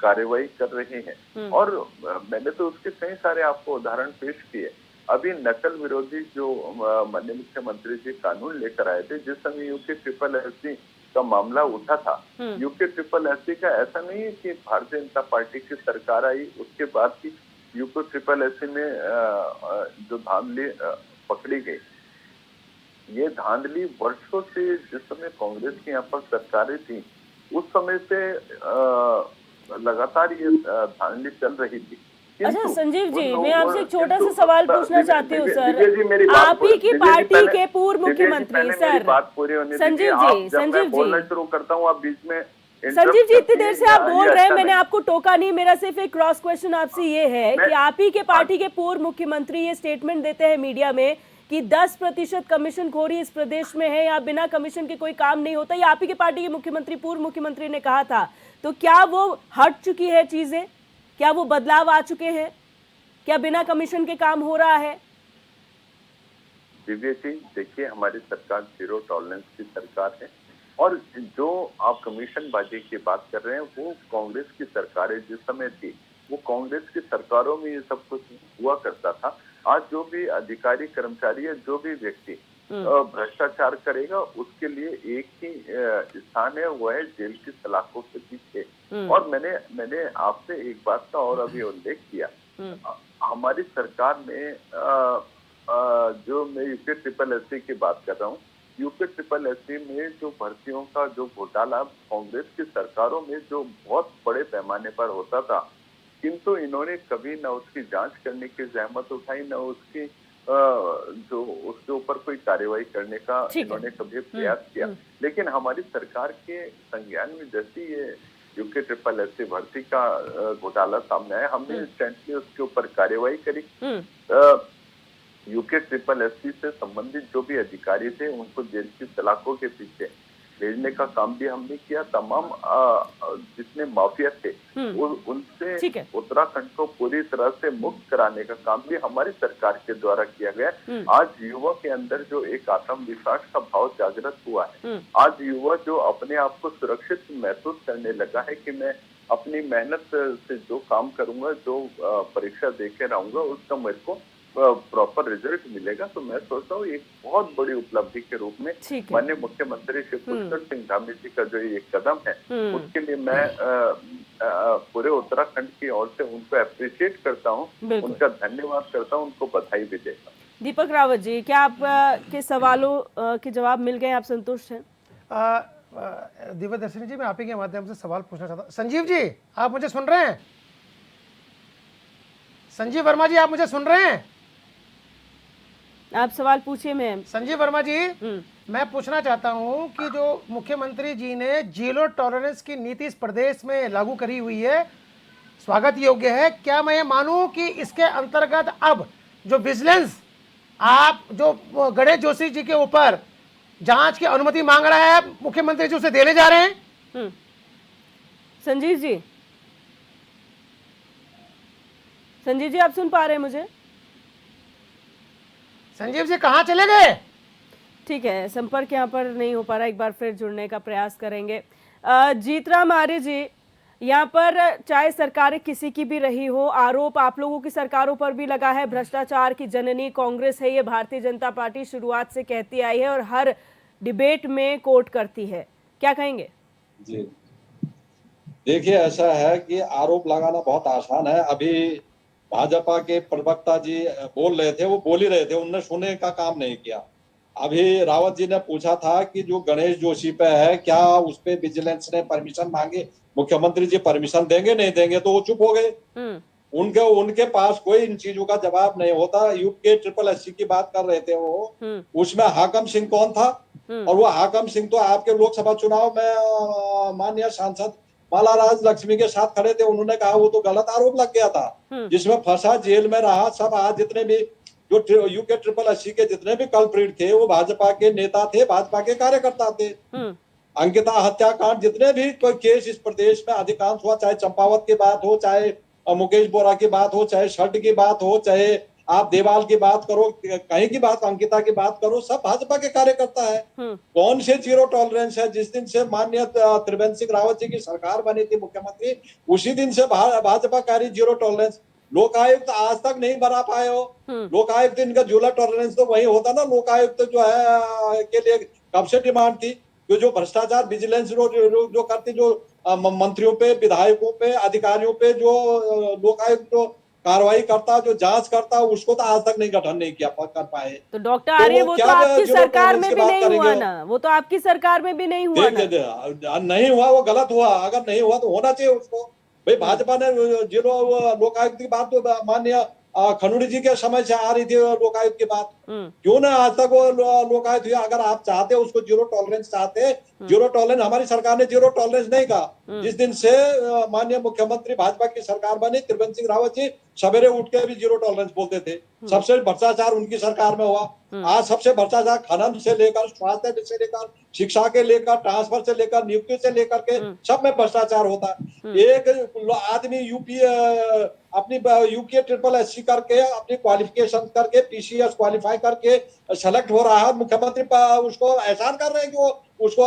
कार्रवाई कर रही है, और मैंने तो उसके कई सारे आपको उदाहरण पेश किए। अभी नकल विरोधी जो माननीय मुख्यमंत्री जी कानून लेकर आए थे, जिस समय यूके ट्रिपल एससी का मामला उठा था, यूके ट्रिपल एससी का ऐसा नहीं है कि भारतीय जनता पार्टी की सरकार आई उसके बाद ही यूके ट्रिपल एससी में जो धांधली पकड़ी गई, ये धांधली वर्षों से, जिस समय कांग्रेस की यहाँ पर सरकारें थी उस समय से लगातार ये धांधली चल रही थी। अच्छा संजीव जी, मैं आपसे एक छोटा सा सवाल पूछना चाहती हूँ सर। आप ही की पार्टी के पूर्व मुख्यमंत्री सर, संजीव जी बोलना शुरू करता हूँ, आप बीच में संजीव जी इतनी देर से आप बोल रहे हैं, मैंने आपको टोका नहीं। मेरा सिर्फ एक क्रॉस क्वेश्चन आपसे ये है कि आप ही के पार्टी के पूर्व मुख्यमंत्री ये स्टेटमेंट देते हैं मीडिया में कि 10% कमीशन खोरी इस प्रदेश में है, या बिना कमीशन के कोई काम नहीं होता। ये आप ही के पार्टी के मुख्यमंत्री, पूर्व मुख्यमंत्री ने कहा था। तो क्या वो हट चुकी है चीजें? क्या वो बदलाव आ चुके हैं? क्या बिना कमीशन के काम हो रहा है? दिव्या जी देखिए, हमारी सरकार जीरो टॉलरेंस की सरकार है, और जो आप कमीशन बाजी की बात कर रहे हैं वो कांग्रेस की सरकारें जिस समय थी, वो कांग्रेस की सरकारों में ये सब कुछ हुआ करता था। आज जो भी अधिकारी, कर्मचारी या जो भी व्यक्ति भ्रष्टाचार करेगा, उसके लिए एक ही स्थान है, वो है जेल की सलाखों के पीछे। और मैंने आपसे एक बात का और अभी उल्लेख किया, हमारी सरकार में जो मैं यूके ट्रिपल एससी की बात कर रहा हूँ, यूके ट्रिपल एससी में जो भर्तियों का जो घोटाला कांग्रेस की सरकारों में जो बहुत बड़े पैमाने पर होता था, किंतु इन्होंने कभी न उसकी जांच करने की जहमत उठाई, न उसकी जो उसके ऊपर कोई कार्यवाही करने का इन्होंने कभी प्रयास किया। लेकिन हमारी सरकार के संज्ञान में जैसे ये यूके ट्रिपल एससी भर्ती का घोटाला सामने आया, हमने इंस्टेंटली उसके ऊपर कार्यवाही करी। यूके ट्रिपल एससी से संबंधित जो भी अधिकारी थे उनको जेल की सलाखों के पीछे भेजने का काम भी हमने किया। तमाम जितने माफिया थे उनसे उत्तराखंड को पूरी तरह से मुक्त कराने का काम भी हमारी सरकार के द्वारा किया गया। आज युवा के अंदर जो एक आत्मविश्वास का भाव जागृत हुआ है, आज युवा जो अपने आप को सुरक्षित महसूस करने लगा है कि मैं अपनी मेहनत से जो काम करूंगा, जो परीक्षा देकर आऊंगा, उसका मेरे को प्रॉपर रिजल्ट मिलेगा। तो मैं सोचता हूँ एक बहुत बड़ी उपलब्धि के रूप में माननीय मुख्यमंत्री श्री पुष्कर सिंह धामी जी का जो ये कदम है, उसके लिए मैं पूरे उत्तराखंड की ओर से उनको अप्रिशिएट करता हूँ, उनका धन्यवाद करता हूँ, उनको बधाई भी देता हूँ। दीपक रावत जी, क्या आप के सवालों के जवाब मिल गए? आप संतुष्ट हैं? दिव्या दर्शनी जी, मैं आप ही के माध्यम से सवाल पूछना चाहता हूँ। संजीव जी, आप मुझे सुन रहे हैं? संजीव वर्मा जी, आप मुझे सुन रहे हैं? आप सवाल पूछिए। मैम संजीव वर्मा जी, मैं पूछना चाहता हूं कि जो मुख्यमंत्री जी ने जीरो टॉलरेंस की नीति इस प्रदेश में लागू करी हुई है, स्वागत योग्य है। क्या मैं ये मानूं कि इसके अंतर्गत अब जो विजिलेंस आप जो गणेश जोशी जी के ऊपर जांच की अनुमति मांग रहा है, मुख्यमंत्री जी उसे देने जा रहे हैं? संजीव जी, संजीव जी आप सुन पा रहे हैं मुझे? संजीव जी कहाँ चले गए? ठीक है, संपर्क यहाँ पर नहीं हो पा रहा, एक बार फिर जुड़ने का प्रयास करेंगे। जीतराम आर्य जी, यहाँ पर चाहे सरकारें किसी की भी रही हो, आरोप आप लोगों की सरकारों पर भी लगा है। भ्रष्टाचार की जननी कांग्रेस है, ये भारतीय जनता पार्टी शुरुआत से कहती आई है और हर डिबेट में कोट करती है, क्या कहेंगे? जी देखिए, ऐसा है कि आरोप लगाना बहुत आसान है। अभी भाजपा के प्रवक्ता जी बोल रहे थे, वो बोल ही रहे थे, उनने सुनने का काम नहीं किया। अभी रावत जी ने पूछा था कि जो गणेश जोशी पे है, क्या उस पे विजिलेंस ने परमिशन मांगी, मुख्यमंत्री जी परमिशन देंगे नहीं देंगे, तो वो चुप हो गए। उनके उनके पास कोई इन चीजों का जवाब नहीं होता। यूपी ट्रिपल एससी की बात कर रहे थे वो, उसमें हाकम सिंह कौन था? और वो हाकम सिंह तो आपके लोकसभा चुनाव में माननीय सांसद माला राज लक्ष्मी के साथ खड़े थे, उन्होंने कहा वो तो गलत आरोप लग गया था, जिसमें फंसा, जेल में रहा। सब आज जितने भी जो यूके ट्रिपल एससी के जितने भी कल्प्रिट थे, वो भाजपा के नेता थे, भाजपा के कार्यकर्ता थे। अंकिता हत्याकांड जितने भी कोई केस इस प्रदेश में अधिकांश हुआ, चाहे चंपावत की बात हो, चाहे मुकेश बोरा की बात हो, चाहे शर्ट की बात हो, चाहे आप देवाल की बात करो, कहीं की बात, अंकिता की बात करो, सब भाजपा के कार्यकर्ता है। कौन से जीरो टॉलरेंस है? जिस दिन से माननीय त्रिवेंद्र सिंह रावत जी की सरकार बनी थी मुख्यमंत्री, उसी दिन से भाजपा कार्य जीरो टॉलरेंस। लोकायुक्त आज तक नहीं बना पाए हो। लोकायुक्त इनका जीरो टॉलरेंस तो वही होता ना, लोकायुक्त जो है के लिए कब से डिमांड थी। जो भ्रष्टाचार विजिलेंस जो करती, जो मंत्रियों पे, विधायकों पे, अधिकारियों पे जो लोकायुक्त जो कार्रवाई करता, जो जांच करता, उसको तो आज तक नहीं गठन नहीं किया कर पाए। तो डॉक्टर आर्य, वो तो आपकी सरकार में भी नहीं हुआ ना, वो तो आपकी सरकार में भी नहीं हुआ ना। नहीं हुआ, वो गलत हुआ। अगर नहीं हुआ तो होना चाहिए उसको। भाई भाजपा ने जीरो लोकायुक्त की बात तो माननीय खनूरी जी के समय से आ रही थी लोकायुक्त की बात, क्यों ना आज तक वो लोकायुक्त हुआ? अगर आप चाहते उसको जीरो टॉलरेंस चाहते, जीरो टॉलरेंस, हमारी सरकार ने जीरो टॉलरेंस नहीं कहा। जिस दिन से माननीय मुख्यमंत्री भाजपा की सरकार बनी, त्रिवेंद्र सिंह रावत जी सवेरे उठ के भी जीरो टॉलरेंस बोलते थे। सबसे भ्रष्टाचार उनकी सरकार में हुआ। आज सबसे भ्रष्टाचार खनन से लेकर, स्वास्थ्य से लेकर, शिक्षा के लेकर, ट्रांसफर से लेकर, नियुक्ति से लेकर के सब में भ्रष्टाचार होता है। एक आदमी यूपी अपनी यूके ट्रिपल एससी करके, अपनी क्वालिफिकेशन करके, पीसीएस क्वालिफाई करके सेलेक्ट हो रहा है, मुख्यमंत्री उसको एहसान कर रहे हैं कि वो उसको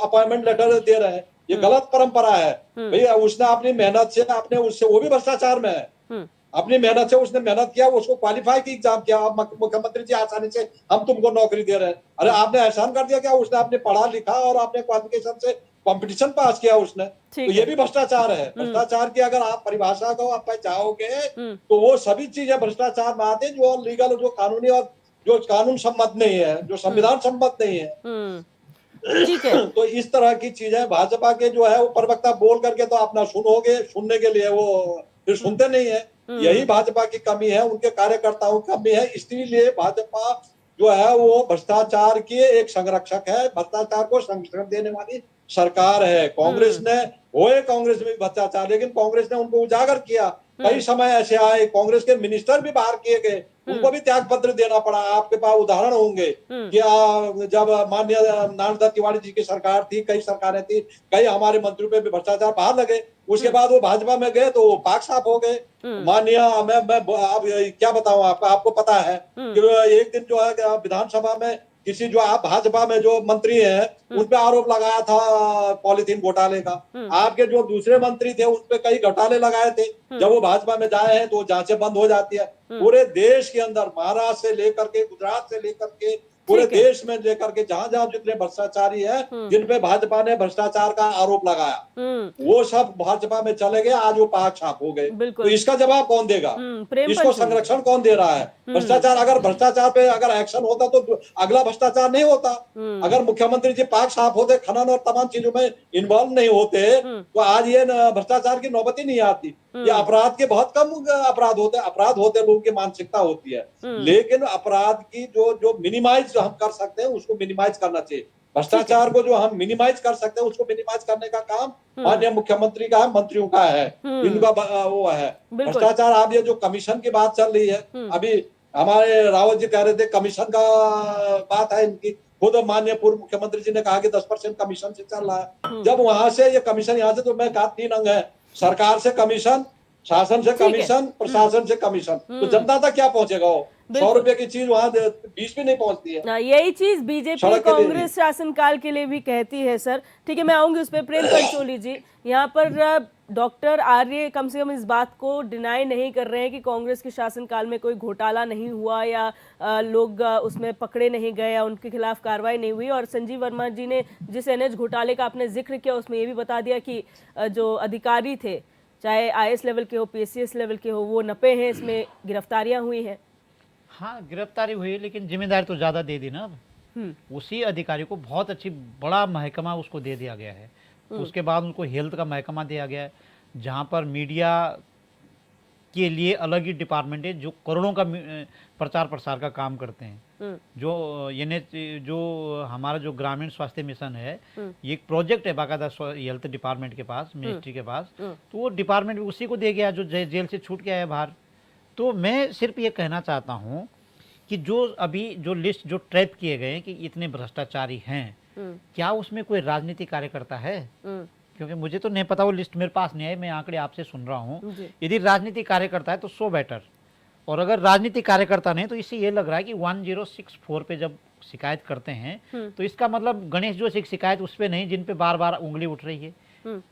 अपॉइंटमेंट लेटर दे रहे हैं। ये गलत परंपरा है। भैया उसने अपनी मेहनत से, अपने उससे, वो भी भ्रष्टाचार में है। अपनी मेहनत से उसने मेहनत किया, उसको क्वालिफाई की एग्जाम किया, मुख्यमंत्री जी आसानी से हम तुमको नौकरी दे रहे हैं। अरे आपने एहसान कर दिया क्या? उसने आपने पढ़ा लिखा और आपने क्वालिफिकेशन से कंपटीशन पास किया उसने, तो ये भी भ्रष्टाचार है। भ्रष्टाचार की अगर आप परिभाषा को आप चाहोगे तो वो सभी चीजें भ्रष्टाचार में आते हैं जो लीगल, जो कानूनी और जो कानून सम्मत नहीं है, जो संविधान सम्मत नहीं है। ठीक है। तो इस तरह की चीजें भाजपा के जो है वो प्रवक्ता बोल करके तो अपना सुनोगे, सुनने के लिए वो फिर सुनते नहीं है। यही भाजपा की कमी है, उनके कार्यकर्ताओं की कमी है। इसलिए भाजपा जो है वो भ्रष्टाचार की एक संरक्षक है, भ्रष्टाचार को संरक्षण देने वाली सरकार है। कांग्रेस ने होए, कांग्रेस में भ्रष्टाचार, लेकिन कांग्रेस ने उनको उजागर किया। कई समय ऐसे आए, कांग्रेस के मिनिस्टर भी बाहर किए गए, उनको भी त्याग पत्र देना पड़ा। आपके पास उदाहरण होंगे कि जब माननीय नारायण तिवारी जी की सरकार थी, कई सरकारें थी, कई हमारे मंत्रियों पे भी भ्रष्टाचार बाहर लगे। उसके बाद वो भाजपा में गए तो वो पाक साफ हो गए। माननीय मैं आप क्या बताऊं आपको पता है कि एक दिन जो है विधानसभा में किसी जो आप भाजपा में जो मंत्री हैं उन पे आरोप लगाया था पॉलिथीन घोटाले का। आपके जो दूसरे मंत्री थे उन पे कई घोटाले लगाए थे। जब वो भाजपा में जाए हैं तो जांचें बंद हो जाती है। पूरे देश के अंदर, महाराष्ट्र से लेकर के, गुजरात से लेकर के, पूरे देश में लेकर के जहां जहां जितने भ्रष्टाचारी है, जिन पे भाजपा ने भ्रष्टाचार का आरोप लगाया, वो सब भाजपा में चले गए। आज वो पाक छाप हो गए। तो इसका जवाब कौन देगा? इसको संरक्षण कौन दे रहा है? भ्रष्टाचार, अगर भ्रष्टाचार पे अगर एक्शन होता तो अगला भ्रष्टाचार नहीं होता। अगर मुख्यमंत्री जी पाक साफ होते, खनन और तमाम चीजों में इन्वॉल्व नहीं होते, तो आज ये भ्रष्टाचार की नौबत ही नहीं आती। ये अपराध के बहुत कम अपराध होते लोगों की मानसिकता होती है। लेकिन अपराध की जो मिनिमाइज हम कर सकते हैं उसको मिनिमाइज करना चाहिए। भ्रष्टाचार को जो हम मिनिमाइज कर सकते हैं उसको मिनिमाइज करने का काम माननीय मुख्यमंत्री का है, मंत्रियों का है, इनका वो है। भ्रष्टाचार, आप ये जो कमीशन की बात चल रही है, अभी हमारे रावत जी कह रहे थे कमीशन का बात है इनकी। खुद माननीय पूर्व मुख्यमंत्री जी ने कहा कि 10% कमीशन से चल रहा है। जब वहां से ये कमीशन, यहाँ से तो मैं कहा 3 अंग है, सरकार से कमीशन, शासन से कमीशन, प्रशासन से कमीशन, तो जनता तक क्या पहुंचेगा वो? 100 रुपए की चीज वहां 20 भी नहीं पहुंचती है। यही चीज बीजेपी सड़क के लिए कांग्रेस शासनकाल के लिए भी कहती है सर। ठीक है, मैं आऊंगी उस पर। प्रेम पंचोली जी, यहाँ पर डॉक्टर आर्य कम से कम इस बात को डिनाई नहीं कर रहे हैं कि कांग्रेस के शासनकाल में कोई घोटाला नहीं हुआ या लोग उसमें पकड़े नहीं गए या उनके खिलाफ कार्रवाई नहीं हुई। और संजीव वर्मा जी ने जिस एनएच घोटाले का आपने जिक्र किया उसमें ये भी बता दिया कि जो अधिकारी थे, चाहे आईएएस लेवल के हो, पीसीएस लेवल के हो, वो नपे हैं, इसमें गिरफ्तारियां हुई हैं। हाँ, गिरफ्तारी हुई, लेकिन जिम्मेदारी तो ज़्यादा दे दी ना अब। उसी अधिकारी को बहुत अच्छी बड़ा महकमा उसको दे दिया गया है। उसके बाद उनको हेल्थ का महकमा दिया गया है, जहाँ पर मीडिया के लिए अलग ही डिपार्टमेंट है जो करोड़ों का प्रचार प्रसार का काम करते हैं। जो जो हमारा जो ग्रामीण स्वास्थ्य मिशन है, ये एक प्रोजेक्ट है बाकायदा हेल्थ डिपार्टमेंट के पास, मिनिस्ट्री के पास, तो वो डिपार्टमेंट भी उसी को दे गया जो जेल से छूट के आया बाहर। तो मैं सिर्फ ये कहना चाहता हूँ कि जो अभी जो लिस्ट जो ट्रैप किए गए कि इतने भ्रष्टाचारी हैं, क्या उसमें कोई राजनीतिक कार्यकर्ता है? क्योंकि मुझे तो नहीं पता, वो लिस्ट मेरे पास नहीं है, मैं आंकड़े आपसे सुन रहा हूँ। यदि राजनीतिक कार्यकर्ता है तो सो बेटर, और अगर राजनीतिक कार्यकर्ता नहीं तो इससे ये लग रहा है कि 1064 पे जब शिकायत करते हैं तो इसका मतलब गणेश जोशी की शिकायत उस पर नहीं जिन पे बार बार उंगली उठ रही है।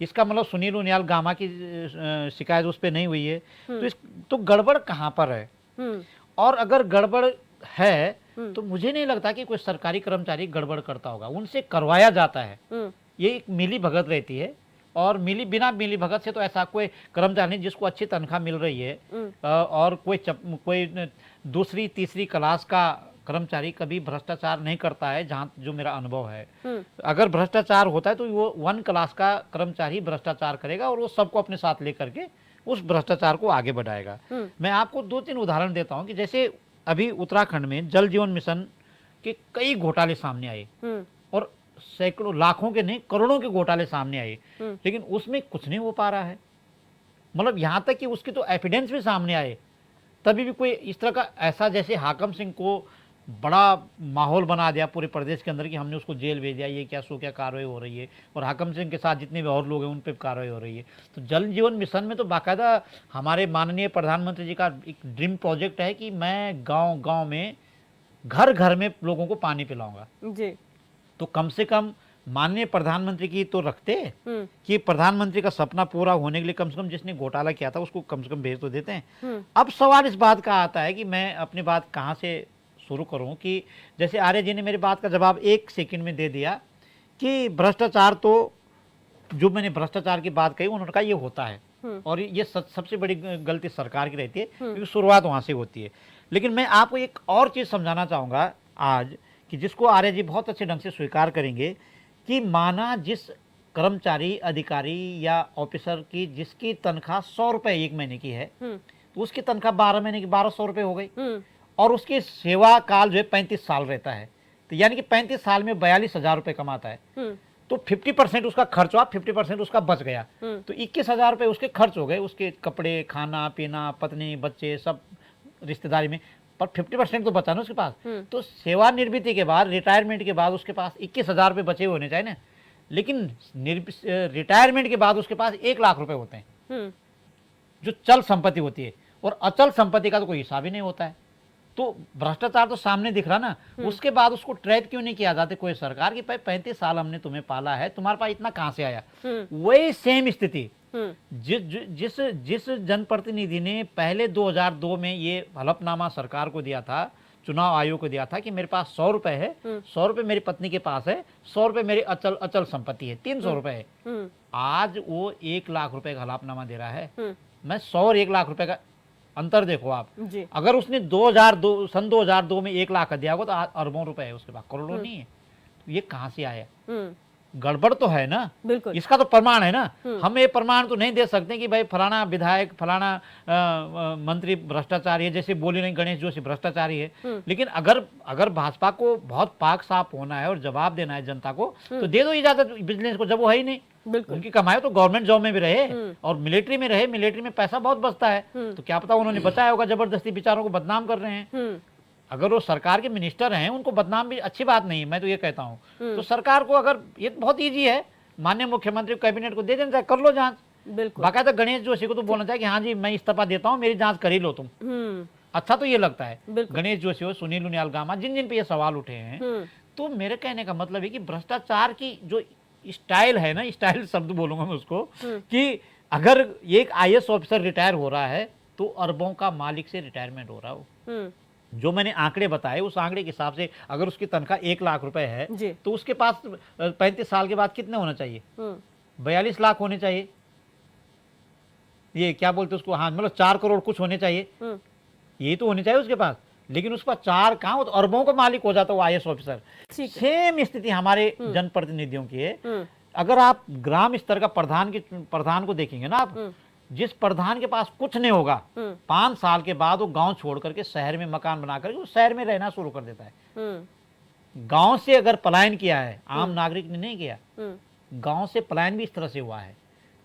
इसका मतलब सुनील उनियाल गामा की शिकायत उस पर नहीं हुई है। तो गड़बड़ कहाँ पर है? और अगर गड़बड़ है तो मुझे नहीं लगता कि कोई सरकारी कर्मचारी गड़बड़ करता होगा, उनसे करवाया जाता है। ये एक मिली भगत रहती है, और बिना मिली भगत से तो ऐसा कोई कर्मचारी नहीं जिसको अच्छी तनख्वाह मिल रही है और कोई दूसरी तीसरी क्लास का कर्मचारी कभी भ्रष्टाचार नहीं करता है, जहाँ जो मेरा अनुभव है। अगर भ्रष्टाचार होता है तो वो 1 क्लास का कर्मचारी भ्रष्टाचार करेगा और वो सबको अपने साथ लेकर के उस भ्रष्टाचार को आगे बढ़ाएगा। मैं आपको 2-3 उदाहरण देता हूँ कि जैसे अभी उत्तराखंड में जल जीवन मिशन के कई घोटाले सामने आए, और सैकड़ों लाखों के नहीं करोड़ों के घोटाले सामने आए, लेकिन उसमें कुछ नहीं हो पा रहा है। मतलब यहाँ तक कि उसके तो एविडेंस भी सामने आए, तभी भी कोई इस तरह का ऐसा, जैसे हाकम सिंह को बड़ा माहौल बना दिया पूरे प्रदेश के अंदर कि हमने उसको जेल भेज दिया, ये क्या सो क्या कार्रवाई हो रही है, और हाकम सिंह के साथ जितने भी और लोग हैं उन पर कार्रवाई हो रही है। तो जल जीवन मिशन में तो बाकायदा हमारे माननीय प्रधानमंत्री जी का एक ड्रीम प्रोजेक्ट है कि मैं गाँव गाँव में घर घर में लोगों को पानी पिलाऊंगा जी। तो कम से कम माननीय प्रधानमंत्री की तो रखते कि प्रधानमंत्री का सपना पूरा होने के लिए कम से कम जिसने घोटाला किया था उसको कम से कम भेज तो देते हैं। अब सवाल इस बात का आता है कि मैं अपनी बात कहाँ से शुरू करूं, कि जैसे आर्य जी ने मेरी बात का जवाब 1 सेकंड में दे दिया कि भ्रष्टाचार, तो जो मैंने भ्रष्टाचार की बात कही उन्होंने कहा ये होता है, और ये सबसे बड़ी गलती सरकार की रहती है क्योंकि शुरुआत वहाँ से होती है। लेकिन मैं आपको एक और चीज़ समझाना चाहूँगा आज, कि जिसको आर्य जी बहुत अच्छे ढंग से स्वीकार करेंगे, कि माना जिस कर्मचारी, अधिकारी या ऑफिसर की जिसकी तनख्वाह 100 रुपये 1 महीने की है, तो उसकी तनख्वाह 12 महीने की 1200 रुपये हो गई, और उसकी सेवा काल जो है 35 साल रहता है, तो यानी कि 35 साल में 42,000 रुपये कमाता है। तो 50% उसका खर्च हुआ, 50% उसका बच गया, तो 21,000 रुपये उसके खर्च हो गए, उसके कपड़े, खाना पीना, पत्नी बच्चे सब रिश्तेदारी में, पर 50% तो बचा ना उसके पास। तो सेवानिवृत्ति के बाद, रिटायरमेंट के बाद उसके पास 21,000 रुपये बचे हुए होने चाहिए ना, लेकिन रिटायरमेंट के बाद उसके पास 1 लाख रुपए होते हैं जो चल संपत्ति होती है, और अचल संपत्ति का तो कोई हिसाब ही नहीं होता है। तो भ्रष्टाचार तो सामने दिख रहा ना, उसके बाद उसको ट्रैप क्यों नहीं किया जाता कोई सरकार की, 35 साल हमने तुम्हें पाला है, तुम्हारे पास इतना कहां से आया। वही सेम स्थिति जिस जनप्रतिनिधि ने पहले 2002 में ये हलफनामा सरकार को दिया था, चुनाव आयोग को दिया था कि मेरे पास 100 रुपए है, 100 रुपए मेरी पत्नी के पास है, 100 रुपए मेरी अचल संपत्ति है, 300 रुपए है, आज वो 1 लाख रुपए का हलफनामा दे रहा है। मैं 100 और 1 लाख रुपए का अंतर देखो आप जी। अगर उसने सन 2002 में 1 लाख दिया होगा तो आज अरबों रुपए है उसके पास, करोड़ों नहीं है। तो ये कहां से आया? गड़बड़ तो है ना, बिल्कुल। इसका तो प्रमाण है ना। हम ये प्रमाण तो नहीं दे सकते कि भाई फलाना विधायक, फलाना मंत्री भ्रष्टाचारी है, जैसे बोली नहीं गणेश जोशी भ्रष्टाचारी है। लेकिन अगर भाजपा को बहुत पाक साफ होना है और जवाब देना है जनता को, तो दे दो इजाजत विजिलेंस को, जब वो है ही नहीं। उनकी कमाई तो गवर्नमेंट जॉब में भी रहे और मिलिट्री में रहे, मिलिट्री में पैसा बहुत बचता है, तो क्या पता उन्होंने बचाया होगा, जबरदस्ती बेचारों को बदनाम कर रहे हैं। अगर वो सरकार के मिनिस्टर हैं, उनको बदनाम भी अच्छी बात नहीं है, मैं तो ये कहता हूँ। तो सरकार को अगर ये बहुत ईजी है, माननीय मुख्यमंत्री कैबिनेट को दे देना चाहिए, कर लो जांच। बिल्कुल। बाकायदा गणेश जोशी को तो बोलना चाहिए कि हाँ जी मैं इस्तीफा देता हूँ, मेरी जांच कर ही लो तुम। अच्छा तो ये लगता है बिल्कुल। गणेश जोशी हो, सुनील उनियाल गामा, जिन जिन पे ये सवाल उठे हैं, तो मेरे कहने का मतलब है कि भ्रष्टाचार की जो स्टाइल है ना, स्टाइल शब्द बोलूंगा मैं उसको, कि अगर एक आईएएस ऑफिसर रिटायर हो रहा है तो अरबों का मालिक से रिटायरमेंट हो रहा हो। जो मैंने आंकड़े बताए उस आंकड़े के हिसाब से अगर उसकी तनख्वाह 1 लाख रुपए है जी। तो उसके पास 35 साल के बाद कितने होना चाहिए? 42 लाख होने चाहिए। ये क्या बोलते उसको, हाँ मतलब 4 करोड़ कुछ होने चाहिए, यही तो होने चाहिए उसके पास। लेकिन उसका 4 कहाँ हो, तो अरबों का मालिक हो जाता है वो आईएएस ऑफिसर। सेम स्थिति हमारे जनप्रतिनिधियों की है। अगर आप ग्राम स्तर का प्रधान को देखेंगे ना, आप जिस प्रधान के पास कुछ नहीं होगा 5 साल के बाद वो गांव छोड़ करके शहर में मकान बना करके वो शहर में रहना शुरू कर देता है। गांव से अगर पलायन किया है आम नागरिक ने नहीं किया, गांव से पलायन भी इस तरह से हुआ है।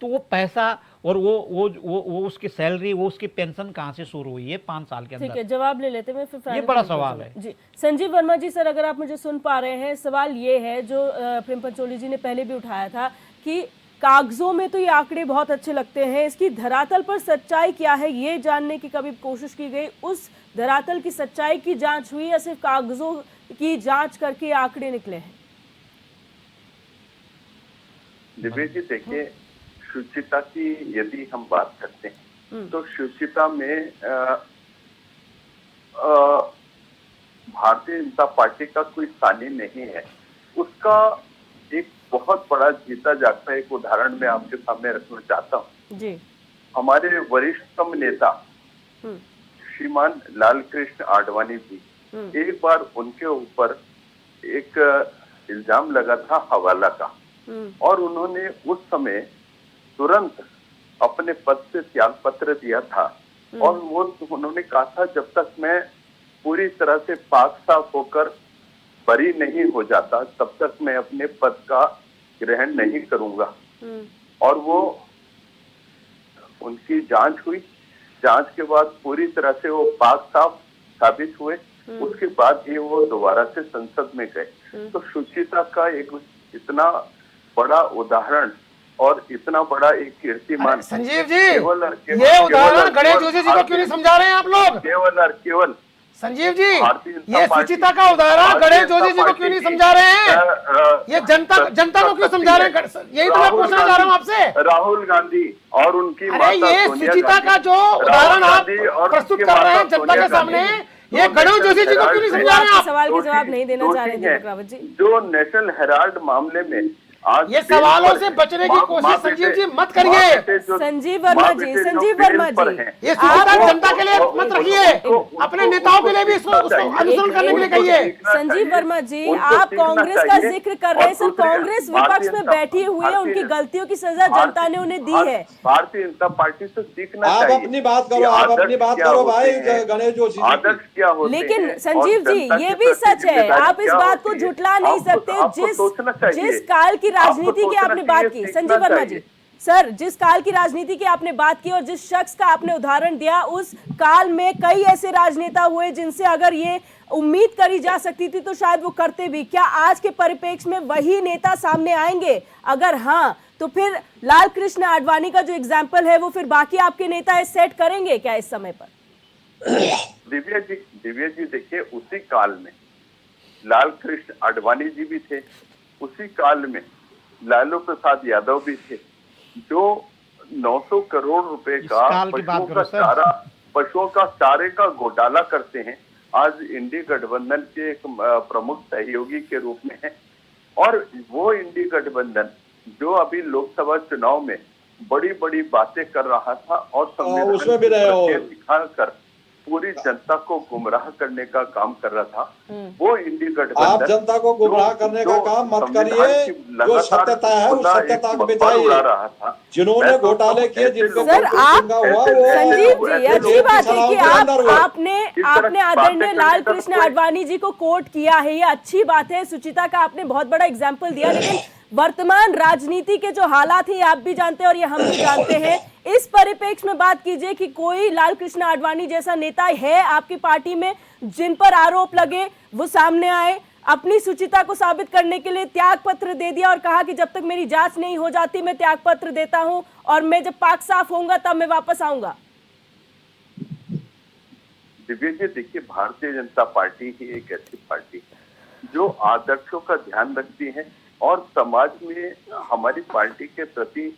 तो वो पैसा और वो उसकी सैलरी, वो उसकी पेंशन कहाँ से शुरू हुई है 5 साल के अंदर? ठीक है, जवाब ले लेते हैं फिर। ये बड़ा सवाल है जी। संजीव वर्मा जी, सर अगर आप मुझे सुन पा रहे हैं, सवाल ये है जो प्रेम पंचोली जी ने पहले भी उठाया था कि कागजों में तो ये आंकड़े बहुत अच्छे लगते हैं, इसकी धरातल पर सच्चाई क्या है ये जानने की कभी कोशिश की गई? उस धरातल की सच्चाई की जांच हुई या सिर्फ कागजों की जांच करके आंकड़े निकले हैं? दिव्या जी देखिए, शुचिता की यदि हम बात करते हैं तो शुचिता में भारतीय जनता पार्टी का कोई सानी नहीं है। उसका एक बहुत बड़ा जीता जागता एक उदाहरण मैं आपके सामने रखना चाहता हूँ जी। हमारे वरिष्ठतम नेता श्रीमान लाल कृष्ण आडवाणी जी, एक बार उनके ऊपर एक इल्जाम लगा था हवाला का, और उन्होंने उस समय तुरंत अपने पद से त्याग पत्र दिया था, और वो उन्होंने कहा था जब तक मैं पूरी तरह से पाक साफ होकर बरी नहीं हो जाता तब तक मैं अपने पद का ग्रहण नहीं करूंगा। और वो उनकी जांच हुई, जांच के बाद पूरी तरह से वो पाक साफ साबित हुए। उसके बाद ही वो दोबारा से संसद में गए। तो शुचिता का एक इतना बड़ा उदाहरण और इतना बड़ा एक कीर्तिमान संजीव जी, ये उदाहरण गणेश जोशी जी को क्यों नहीं समझा रहे हैं आप लोग? केवल और केवल संजीव जी, ये शुचिता का उदाहरण गणेश जोशी जी को क्यों नहीं समझा रहे हैं? ये जनता को क्यों समझा रहे हैं? यही तो मैं पूछना चाह रहा हूँ आपसे। राहुल गांधी और उनकी अरे ये शुचिता का जो उदाहरण आप प्रस्तुत कर रहे हैं जनता के सामने, ये गणेश जोशी जी को क्यों नहीं समझा रहे हैं आप? सवाल के जवाब नहीं देना चाह रहे हैं दीपक रावत जी। जो नेशनल हेराल्ड मामले में आज ये सवालों से बचने की कोशिश संजीव जी मत करिए। संजीव वर्मा जी, संजीव वर्मा जी, ये शुचिता जनता के लिए मत रखिए, अपने नेताओं के लिए भी इसको अनुसरण करने के लिए कहिए। संजीव वर्मा जी, आप कांग्रेस का जिक्र कर रहे हैं, सर कांग्रेस विपक्ष में बैठी हुई है, उनकी गलतियों की सजा जनता ने उन्हें दी है। भारतीय जनता पार्टी से सीखना आप चाहिए। अपनी बात करो, आप अपनी बात करो भाई गणेश जोशी। आदर्श क्या होते हैं? लेकिन संजीव जी, ये भी सच है, आप इस बात को झुठला नहीं सकते। जिस काल की राजनीति की आपने बात की, संजीव वर्मा जी, सर जिस काल की राजनीति की आपने बात की और जिस शख्स का आपने उदाहरण दिया, उस काल में कई ऐसे राजनेता हुए जिनसे अगर ये उम्मीद करी जा सकती थी तो शायद वो करते भी। क्या आज के परिप्रेक्ष्य में वही नेता सामने आएंगे? अगर हाँ, तो फिर लाल कृष्ण आडवाणी का जो एग्जाम्पल है वो फिर बाकी आपके नेता सेट करेंगे क्या इस समय पर? दिव्या जी देखिए, उसी काल में लाल कृष्ण आडवाणी जी भी थे, उसी काल में लालू प्रसाद यादव भी थे, जो 900 करोड़ रुपए का पशुओं का चारे का घोटाला करते हैं। आज इंडी गठबंधन के एक प्रमुख सहयोगी के रूप में है, और वो इंडी गठबंधन जो अभी लोकसभा चुनाव में बड़ी बड़ी बातें कर रहा था और उसमें भी रहे हो, दिखाकर पूरी जनता को गुमराह करने का काम कर रहा था, वो इंडी गठबंधन। आप जनता को गुमराह करने का काम मत करिए, जो सत्यता है उस सत्यता को बताइए। जिन्होंने घोटाले किए, जिनको सर आप संजीव जी, अच्छी बात है कि आपने आदरणीय लाल कृष्ण आडवाणी जी को कोट किया है, ये अच्छी बात है। सुचिता का आपने बहुत बड़ा एग्जाम्पल दिया, लेकिन वर्तमान राजनीति के जो हालात हैं आप भी जानते हैं और ये हम भी जानते हैं। इस परिप्रेक्ष्य में बात कीजिए कि कोई लाल कृष्ण आडवाणी जैसा नेता है आपकी पार्टी में जिन पर आरोप लगे वो सामने आए, अपनी शुचिता को साबित करने के लिए त्याग पत्र दे दिया और कहा कि जब तक मेरी जांच नहीं हो जाती मैं त्याग पत्र देता हूं और मैं जब पाक साफ होऊंगा तब मैं वापस आऊंगा। दिव्य जी देखिए, भारतीय जनता पार्टी ही एक ऐसी पार्टी है जो आदर्शों का ध्यान रखती है और समाज में हमारी पार्टी के प्रति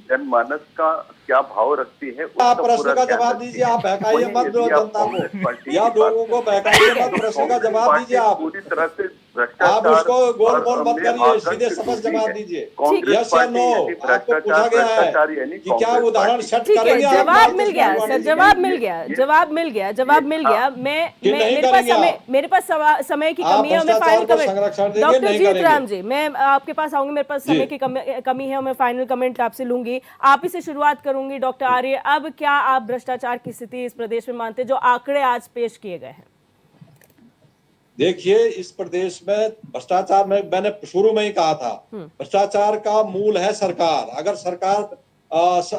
जनमानस का क्या भाव रखती है आप उसका प्रश्न पूरा का ध्यान जवाब रखती दीजिए, है। आप बहकाइए वहीं मत यदि आप जनता कांग्रेस को पार्टी या की बात लोगों को करते बहकाइए हैं, मत, तो प्रश्न का कांग्रेस जवाब पार्टी दीजिए आप। पूरी तरह से आप भ्रष्टाचार उसको गोल मोल मत में करिए, आकर्षित सीधे स्पष्ट होती जवाब है। दीजिए, कांग्रेस यस या पार्टी नो। यानी आपको पूछा गया है भ्रष्टाचार यानी कि क्या कांग्रेस उदाहरण पार्टी। सेट ठीक है, करेंगे आप जवाब मार्क्सिस्ट मिल गया लालवानी सर, जी जवाब का? मिल गया, जवाब मिल गया, जवाब मिल गया। मैं कि नहीं मेरे पास करेंगे समय, आप? मेरे पास समय की आप कमी है और मैं भ्रष्टाचार फाइनल को कमेंट, संरक्षण देंगे, डॉक्टर नहीं जीत करेंगे? राम जी, मैं आपके पास आऊंगी, मेरे पास जी। समय की कमी है और मैं फाइनल कमेंट आपसे लूंगी। आप ही से शुरुआत करूंगी डॉक्टर आर्य। अब क्या आप भ्रष्टाचार की स्थिति इस प्रदेश में मानते हैं जो आंकड़े आज पेश किए गए हैं? देखिए, इस प्रदेश में भ्रष्टाचार में मैंने शुरू में ही कहा था, भ्रष्टाचार का मूल है सरकार। अगर सरकार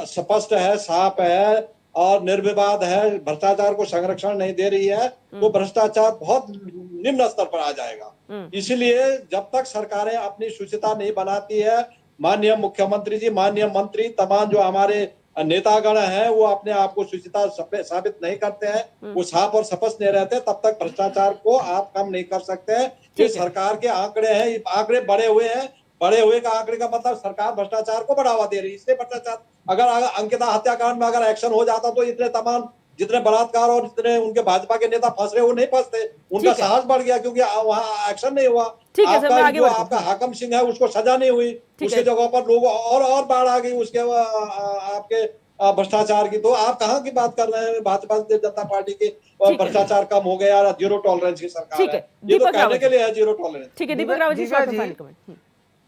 स्पष्ट है, साफ है और निर्विवाद है, भ्रष्टाचार को संरक्षण नहीं दे रही है, तो भ्रष्टाचार बहुत निम्न स्तर पर आ जाएगा। इसलिए जब तक सरकारें अपनी शुचिता नहीं बनाती है, माननीय मुख्यमंत्री जी, माननीय मंत्री, तमाम जो हमारे नेतागण हैं, वो अपने आप को शुचिता साबित नहीं करते हैं, वो साफ और स्पष्ट नहीं रहते, तब तक भ्रष्टाचार को आप कम नहीं कर सकते हैं। ये ठीक है। सरकार के आंकड़े हैं, ये आंकड़े बढ़े हुए हैं। बढ़े हुए का आंकड़े का मतलब सरकार भ्रष्टाचार को बढ़ावा दे रही है, इसलिए भ्रष्टाचार। अगर अंकिता हत्याकांड में अगर एक्शन हो जाता तो इतने तमाम जितने बलात्कार और जितने उनके भाजपा के नेता फंस रहे वो नहीं फंसते। उनका ठीक है। साहस बढ़ गया क्योंकि वहां एक्शन नहीं हुआ। ठीक है सर, मैं आपका आगे जो बढ़ती हूँ। आपका हाकम सिंह है उसको सजा नहीं हुई, ठीक उसके है। जगह पर लोग और बाढ़ आ गई उसके आपके भ्रष्टाचार की। तो आप कहाँ की बात कर रहे हैं? भारतीय जनता पार्टी की ठीक है। भ्रष्टाचार कम हो गया, जीरो टॉलरेंस की सरकार ठीक है, है, ये तो दीपक कहने रावत के जी। लिए है जीरो टॉलरेंस। ठीक है, दीपक रावत जी, दिव्या शॉर्ट में जी, फाइनल कमेंट।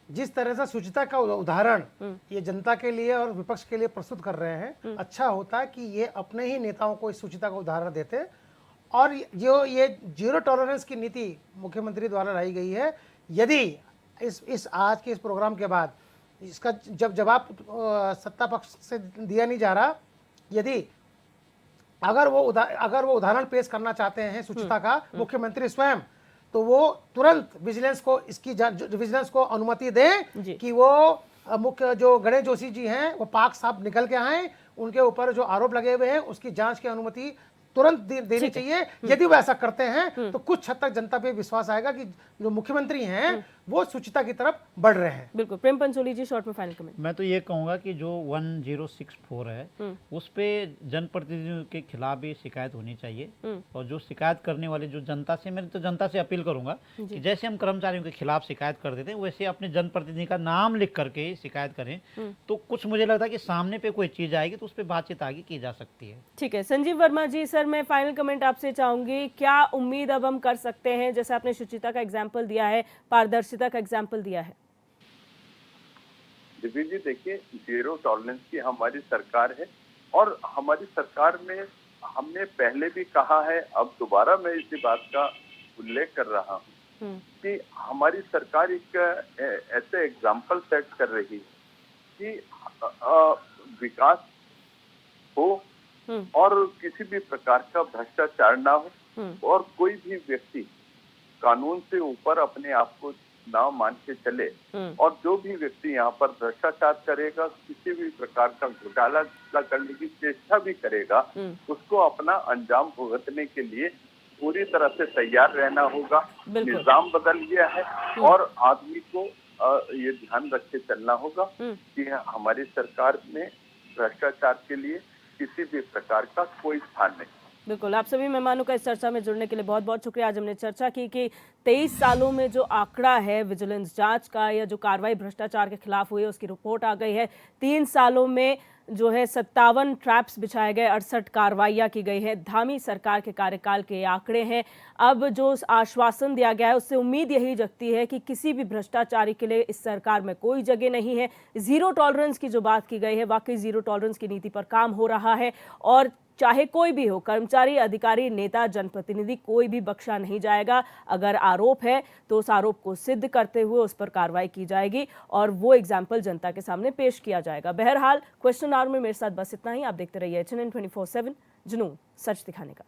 जिस तरह से शुचिता का उदाहरण ये जनता के लिए और विपक्ष के लिए प्रस्तुत कर रहे हैं, अच्छा होता है कि ये अपने ही नेताओं को इस शुचिता का उदाहरण देते। और जो ये जीरो टॉलरेंस की नीति मुख्यमंत्री द्वारा लाई गई है, यदि इस आज के इस प्रोग्राम के बाद इसका जब जवाब सत्ता पक्ष से दिया नहीं जा रहा, यदि अगर वो उदाहरण पेश करना चाहते हैं शुचिता का मुख्यमंत्री स्वयं, तो वो तुरंत विजिलेंस को विजिलेंस को अनुमति दे कि वो मुख्य जो गणेश जोशी जी हैं वो पाक साहब निकल के आए, उनके ऊपर जो आरोप लगे हुए हैं उसकी जांच की अनुमति तुरंत देनी चाहिए। यदि वो ऐसा करते हैं तो कुछ हद तक जनता पे विश्वास आएगा कि जो मुख्यमंत्री हैं वो शुचिता की तरफ बढ़ रहे हैं। बिल्कुल, प्रेम पंचोली जी, शॉर्ट में फाइनल कमेंट। मैं तो ये कहूँगा कि जो 1064 है उस पे जनप्रतिनिधियों के खिलाफ भी शिकायत होनी चाहिए। और जो शिकायत करने वाले जो जनता से, मैं तो जनता से अपील करूंगा कि जैसे हम कर्मचारियों के खिलाफ शिकायत कर देते हैं वैसे अपने जनप्रतिनिधि का नाम लिख करके शिकायत करें, तो कुछ मुझे लगता है कि सामने पे कोई चीज़ आएगी तो उस पर बातचीत आगे की जा सकती है। ठीक है, संजीव वर्मा जी, सर मैं फाइनल कमेंट आपसे चाहूंगी। क्या उम्मीद अब हम कर सकते हैं, जैसे आपने शुचिता का एग्जाम्पल दिया है, पारदर्शिता का एग्जाम्पल दिया है? दिव्य जी देखिए, जीरो टॉलरेंस की हमारी सरकार है और हमारी सरकार में हमने पहले भी कहा है, अब दोबारा मैं इसी बात का उल्लेख कर रहा हूँ कि हमारी सरकार एक ऐसे एग्जाम्पल सेट कर रही है कि विकास हो और किसी भी प्रकार का भ्रष्टाचार ना हो और कोई भी व्यक्ति कानून से ऊपर अपने आप को ना मान के चले। और जो भी व्यक्ति यहाँ पर भ्रष्टाचार करेगा, किसी भी प्रकार का घोटाला करने की चेष्टा भी करेगा, उसको अपना अंजाम भुगतने के लिए पूरी तरह से तैयार रहना होगा। निजाम बदल गया है और आदमी को ये ध्यान रख के चलना होगा कि हमारी सरकार में भ्रष्टाचार के लिए किसी भी प्रकार का कोई स्थान नहीं। बिल्कुल, आप सभी मेहमानों का इस चर्चा में जुड़ने के लिए बहुत बहुत शुक्रिया। आज हमने चर्चा की कि 23 सालों में जो आंकड़ा है विजिलेंस जांच का या जो कार्रवाई भ्रष्टाचार के खिलाफ हुई है उसकी रिपोर्ट आ गई है। 3 सालों में जो है 57 ट्रैप्स बिछाए गए, 68 कार्रवाइयाँ की गई है। धामी सरकार के कार्यकाल के आंकड़े हैं। अब जो आश्वासन दिया गया है उससे उम्मीद यही जगती है कि किसी भी भ्रष्टाचारी के लिए इस सरकार में कोई जगह नहीं है। जीरो टॉलरेंस की जो बात की गई है, वाकई जीरो टॉलरेंस की नीति पर काम हो रहा है और चाहे कोई भी हो, कर्मचारी, अधिकारी, नेता, जनप्रतिनिधि, कोई भी बख्शा नहीं जाएगा। अगर आरोप है तो उस आरोप को सिद्ध करते हुए उस पर कार्रवाई की जाएगी और वो एग्जाम्पल जनता के सामने पेश किया जाएगा। बहरहाल क्वेश्चन आवर में मेरे साथ बस इतना ही। आप देखते रहिए HNN 24/7, जुनून सच दिखाने का।